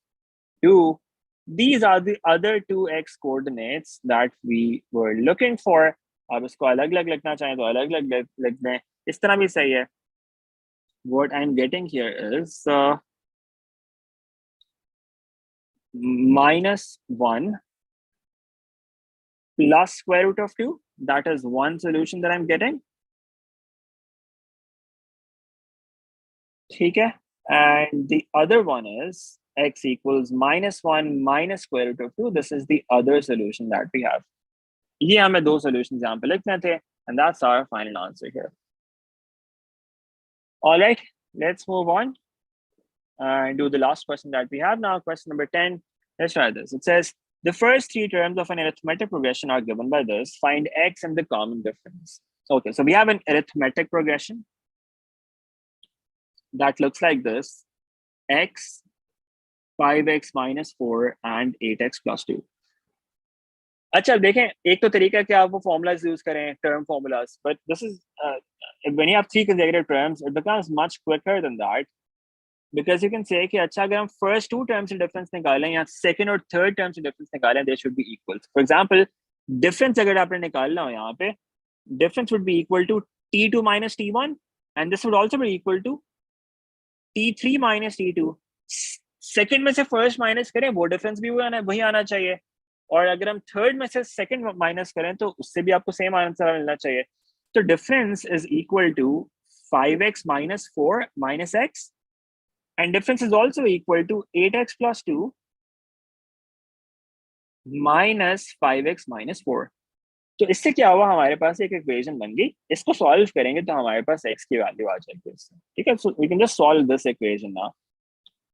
2. These are the other 2x coordinates that we were looking for. अब इसको अलग अलग लिखना चाहें तो अलग अलग लिख दें, इस तरह भी सही है. What I'm getting here is -1 plus square root of 2. That is one solution that I'm getting. ठीक है, and the other one is x equals -1 minus square root of 2. This is the other solution that we have. ये हमें दो solutions यहाँ पे लिखने थे, and that's our final answer here. All right, let's move on and do the last question that we have now. Question number 10. Let's try this. It says the first three terms of an arithmetic progression are given by this. Find x and the common difference. Okay, so we have an arithmetic progression that looks like this: x, 5x minus 4 and 8x plus 2. अच्छा, देखें, एक तो तरीका है कि आप वो formulas use करें, term formulas, but this is when you have three consecutive terms, it becomes much quicker than that, because you can say कि अच्छा अगर हम first two terms से difference निकालें या second और third terms से difference निकालें, they should be equal. For example, difference अगर आपने निकालना हो यहाँ पे, difference would be equal to t2 minus t1, and this would also be equal to t3 minus t2. Second में से फर्स्ट माइनस करें, वो डिफरेंस भी वही आना चाहिए, और अगर हम थर्ड में से सेकंड माइनस करें तो उससे भी आपको सेम आंसर मिलना चाहिए. तो difference is equal to 5x minus 4 minus x, and difference is also equal to 8x plus 2 minus 5x minus 4. तो इससे क्या हुआ, हमारे पास एक इक्वेशन बन गई. इसको सॉल्व करेंगे तो हमारे पास x की वैल्यू आ जाएगी इससे. ठीक है, so we can just solve this equation now.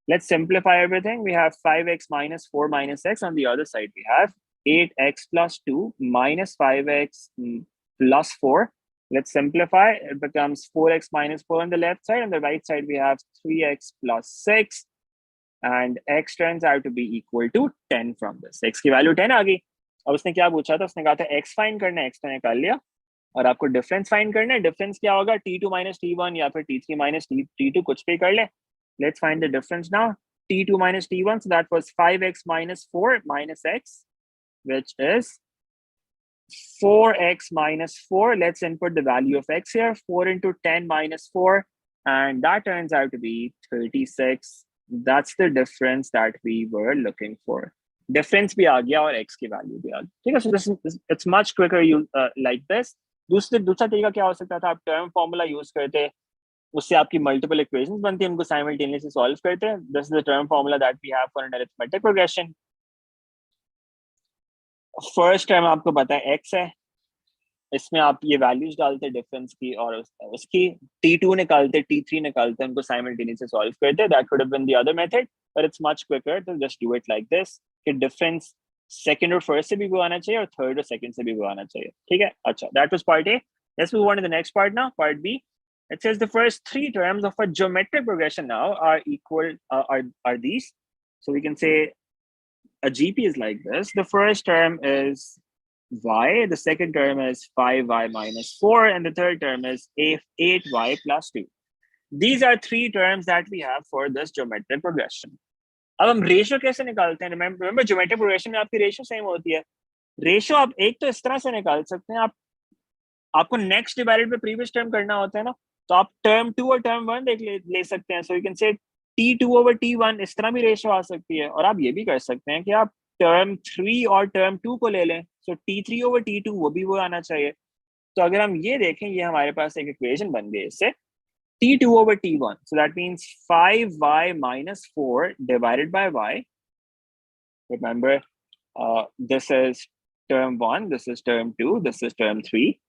Let's simplify everything. We have 5x minus 4 minus x. On the other side, we have 8x plus 2 minus 5x plus 4. Let's simplify. It becomes 4x minus 4 on the left side. On the right side, we have 3x plus 6. And x turns out to be equal to 10 from this. x की value 10 आ गई. अब उसने क्या पूछा था? उसने कहा था x फाइंड करना है, x तो निकाल लिया, और आपको डिफरेंस फाइंड करना है. डिफरेंस क्या होगा? t2 minus t1 या फिर t3 minus t2, कुछ भी कर ले. Let's find the difference now. t2 minus t1, so that was 5x minus 4 minus x, which is 4x minus 4. Let's input the value of x here. 4 into 10 minus 4, and that turns out to be 36. That's the difference that we were looking for. Difference भी आ गया और x की value भी आ गई. ठीक है, so this it's much quicker like this. दूसरा तरीका क्या हो सकता था? आप term formula use करते, उससे आपकी मल्टीपल इक्वेशंस बनती है, उनको साइमल्टेनियसली सॉल्व करते हैं. This is the term formula that we have for an arithmetic progression. First term आपको पता है x है, इसमें आप ये वैल्यूज डालते हैं डिफरेंस की और उसकी t2 निकालते, t3 निकालते, उनको साइमल्टेनियसली सॉल्व करते हैं. That could have been the other method, but it's much quicker to just do it like this कि डिफरेंस सेकंड और फर्स्ट से भी वो आना चाहिए और थर्ड और सेकंड से भी वो आना चाहिए. ठीक है, अच्छा, that was part A. Let's move on to the next part now, part B. It says the first three terms of a geometric progression now are equal, are these. So we can say a GP is like this. The first term is y, the second term is 5y minus 4, and the third term is 8y plus 2. These are three terms that we have for this geometric progression. अब हम ratio कैसे निकालते हैं? Remember geometric progression में आपकी ratio same होती है. Ratio आप एक तो इस तरह से निकाल सकते हैं, आपको next divided by previous term करना होता है ना, तो आप टर्म 2 और टर्म 1 ले सकते हैं. सो you can say T2 over T1. इस तरह भी रेशो आ सकती है. और आप ये भी कर सकते हैं कि आप टर्म 3 और टर्म 2 को ले लें. सो T3 over T2 वो आना चाहिए. तो अगर हम ये देखें, ये हमारे पास एक इक्वेशन बन गई इससे, T2 over T1. So that means 5y minus 4 divided by y. Remember, this is term 1, this is term 2, this is term 3.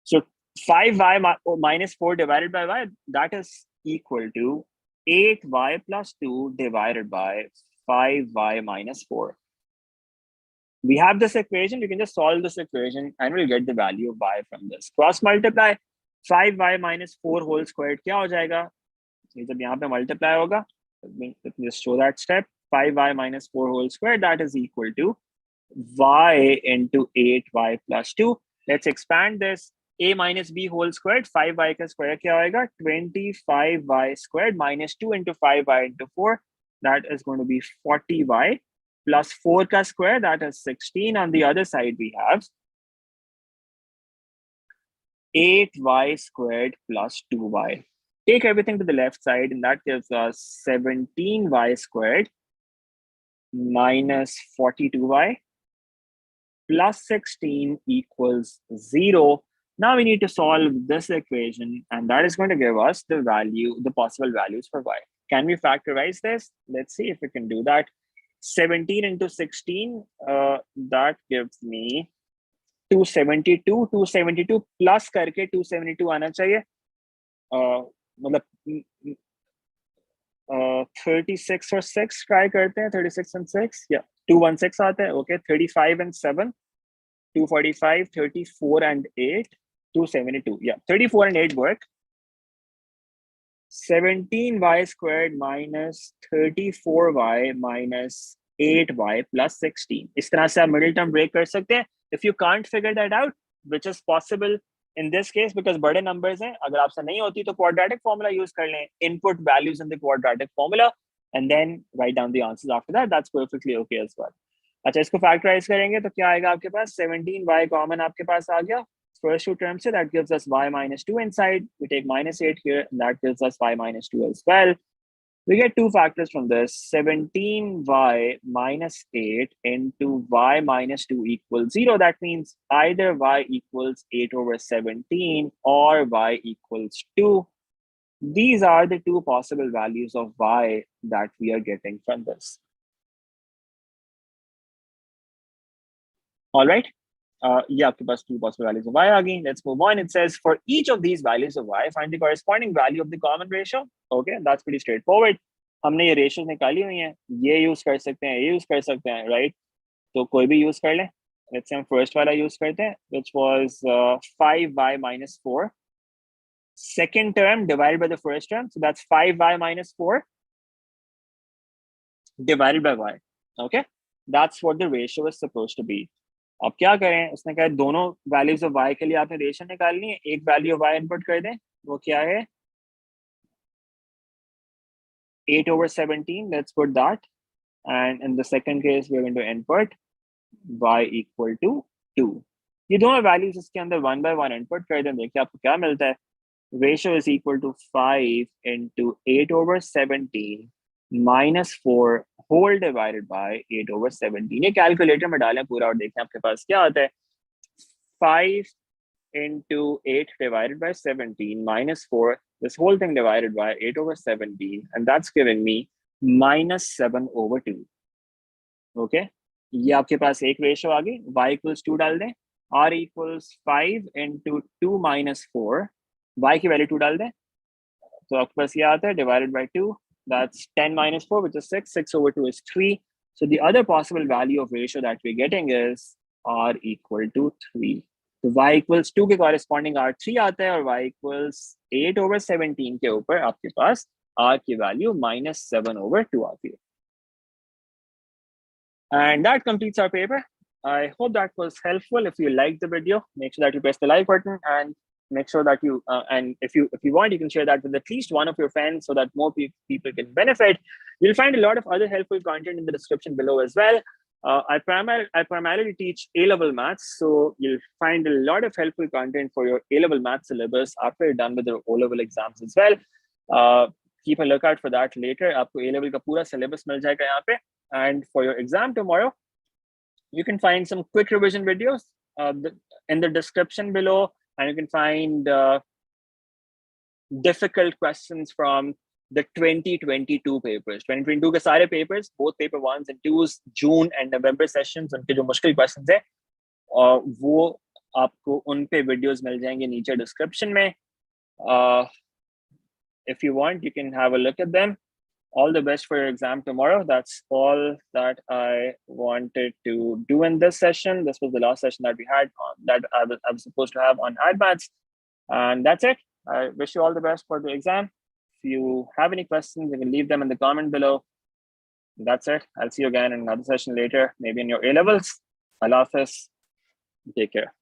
So 5y minus 4 divided by y, that is equal to 8y plus 2 divided by 5y minus 4. We have this equation. You can just solve this equation and we'll get the value of y from this. Cross multiply 5y minus 4 whole squared क्या हो जाएगा? जब यहाँ पे multiply होगा, let me just show that step. 5y minus 4 whole squared, that is equal to y into 8y plus 2. Let's expand this. A minus b whole squared, 5y का square क्या होएगा? 25y squared minus 2 into 5y into 4. That is going to be 40y plus 4 ka square, that is 16. On the other side, we have 8y squared plus 2y. Take everything to the left side, and that gives us 17y squared minus 42y plus 16 equals 0. Now we need to solve this equation, and that is going to give us the possible values for y. Can we factorize this? Let's see if we can do that. 17 into 16, that gives me 272. 272 plus करके 272 आना चाहिए. मतलब 36 और 6 try करते हैं. 36 and 6, yeah, 216 आता है. Okay, 35 and 7, 245, 34 and 8, 272. Yeah, 34 and 8 work. 17y squared minus 34y minus 8y plus 16. इस तरह से आप middle term break कर सकते हैं. If you can't figure that out, which is possible in this case because बड़े numbers हैं, अगर आपसे नहीं होती तो quadratic formula use कर लें. Input values in the quadratic formula and then write down the answers after that. That's perfectly okay as well. अच्छा, इसको factorize करेंगे तो क्या आएगा आपके पास? 17y common आपके पास आ गया. First two terms, that gives us y minus 2 inside. We take minus 8 here, and that gives us y minus 2 as well. We get two factors from this. 17y minus 8 into y minus 2 equals 0. That means either y equals 8 over 17 or y equals 2. These are the two possible values of y that we are getting from this. All right. Yeah, आपके पास two possible values of y again. Let's move on. It says for each of these values of y, find the corresponding value of the common ratio. Okay, that's pretty straightforward. हमने ये ratios निकाली हुई हैं. ये use कर सकते हैं, ये use कर सकते हैं, right? तो कोई भी use कर लें. Let's say हम first वाला use करते हैं, which was 5y minus 4. Second term divided by the first term, so that's 5y minus 4 divided by y. Okay, that's what the ratio is supposed to be. अब क्या करें? उसने कहा दोनों वैल्यूज ऑफ y के लिए आपने रेशियो निकालनी है. एक वैल्यू ऑफ y इनपुट कर दें. वो क्या है? 8 over 17. Let's put that. And in the second case, we're going to input y equal to 2. ये दोनों वैल्यूज इसके अंदर 1 by 1 इनपुट कर दें. देखिए आपको क्या मिलता है. Ratio is equal to 5 into 8 over 17 minus 4 whole divided by 8 over 17. ये कैलकुलेटर में डालें पूरा और देखें आपके पास क्या आता है. 5 into 8 divided by 17 minus 4, this whole thing divided by 8 over 17, and that's giving me minus 7 over 2. Okay, ये आपके पास एक रेशियो आ गई. y equals 2 डाल दें. r equals 5 into 2 minus 4. y की वैल्यू 2 डाल दें. तो आपके पास ये आता है divided by 2. That's 10 minus 4, which is 6. 6 over 2 is 3. So the other possible value of ratio that we're getting is r equal to 3. So y equals 2 के corresponding r3 आता है और y equals 8 over 17 के ऊपर आपके पास r की value minus 7 over 2 आती है. And that completes our paper. I hope that was helpful. If you liked the video, make sure that you press the like button and make sure that you and if you want, you can share that with at least one of your friends so that more people can benefit. You'll find a lot of other helpful content in the description below as well. I primarily teach A-level maths, so you'll find a lot of helpful content for your A-level maths syllabus after you're done with your O-level exams as well. Keep a lookout for that later. आपको A-level का पूरा syllabus मिल जाएगा यहाँ पे. And for your exam tomorrow, you can find some quick revision videos in the description below, and you can find difficult questions from the 2022 papers. 2022 के सारे papers, both paper 1s and 2s, June and November sessions, उनके जो मुश्किल questions है, वो आपको उन पे videos मिल जाएंगे नीचे description में. If you want, you can have a look at them. All the best for your exam tomorrow. That's all that I wanted to do in this session. This was the last session that we had that I was supposed to have on AdMaths. And that's it. I wish you all the best for the exam. If you have any questions, you can leave them in the comment below. That's it. I'll see you again in another session later, maybe in your A-levels. Allah Hafiz. Take care.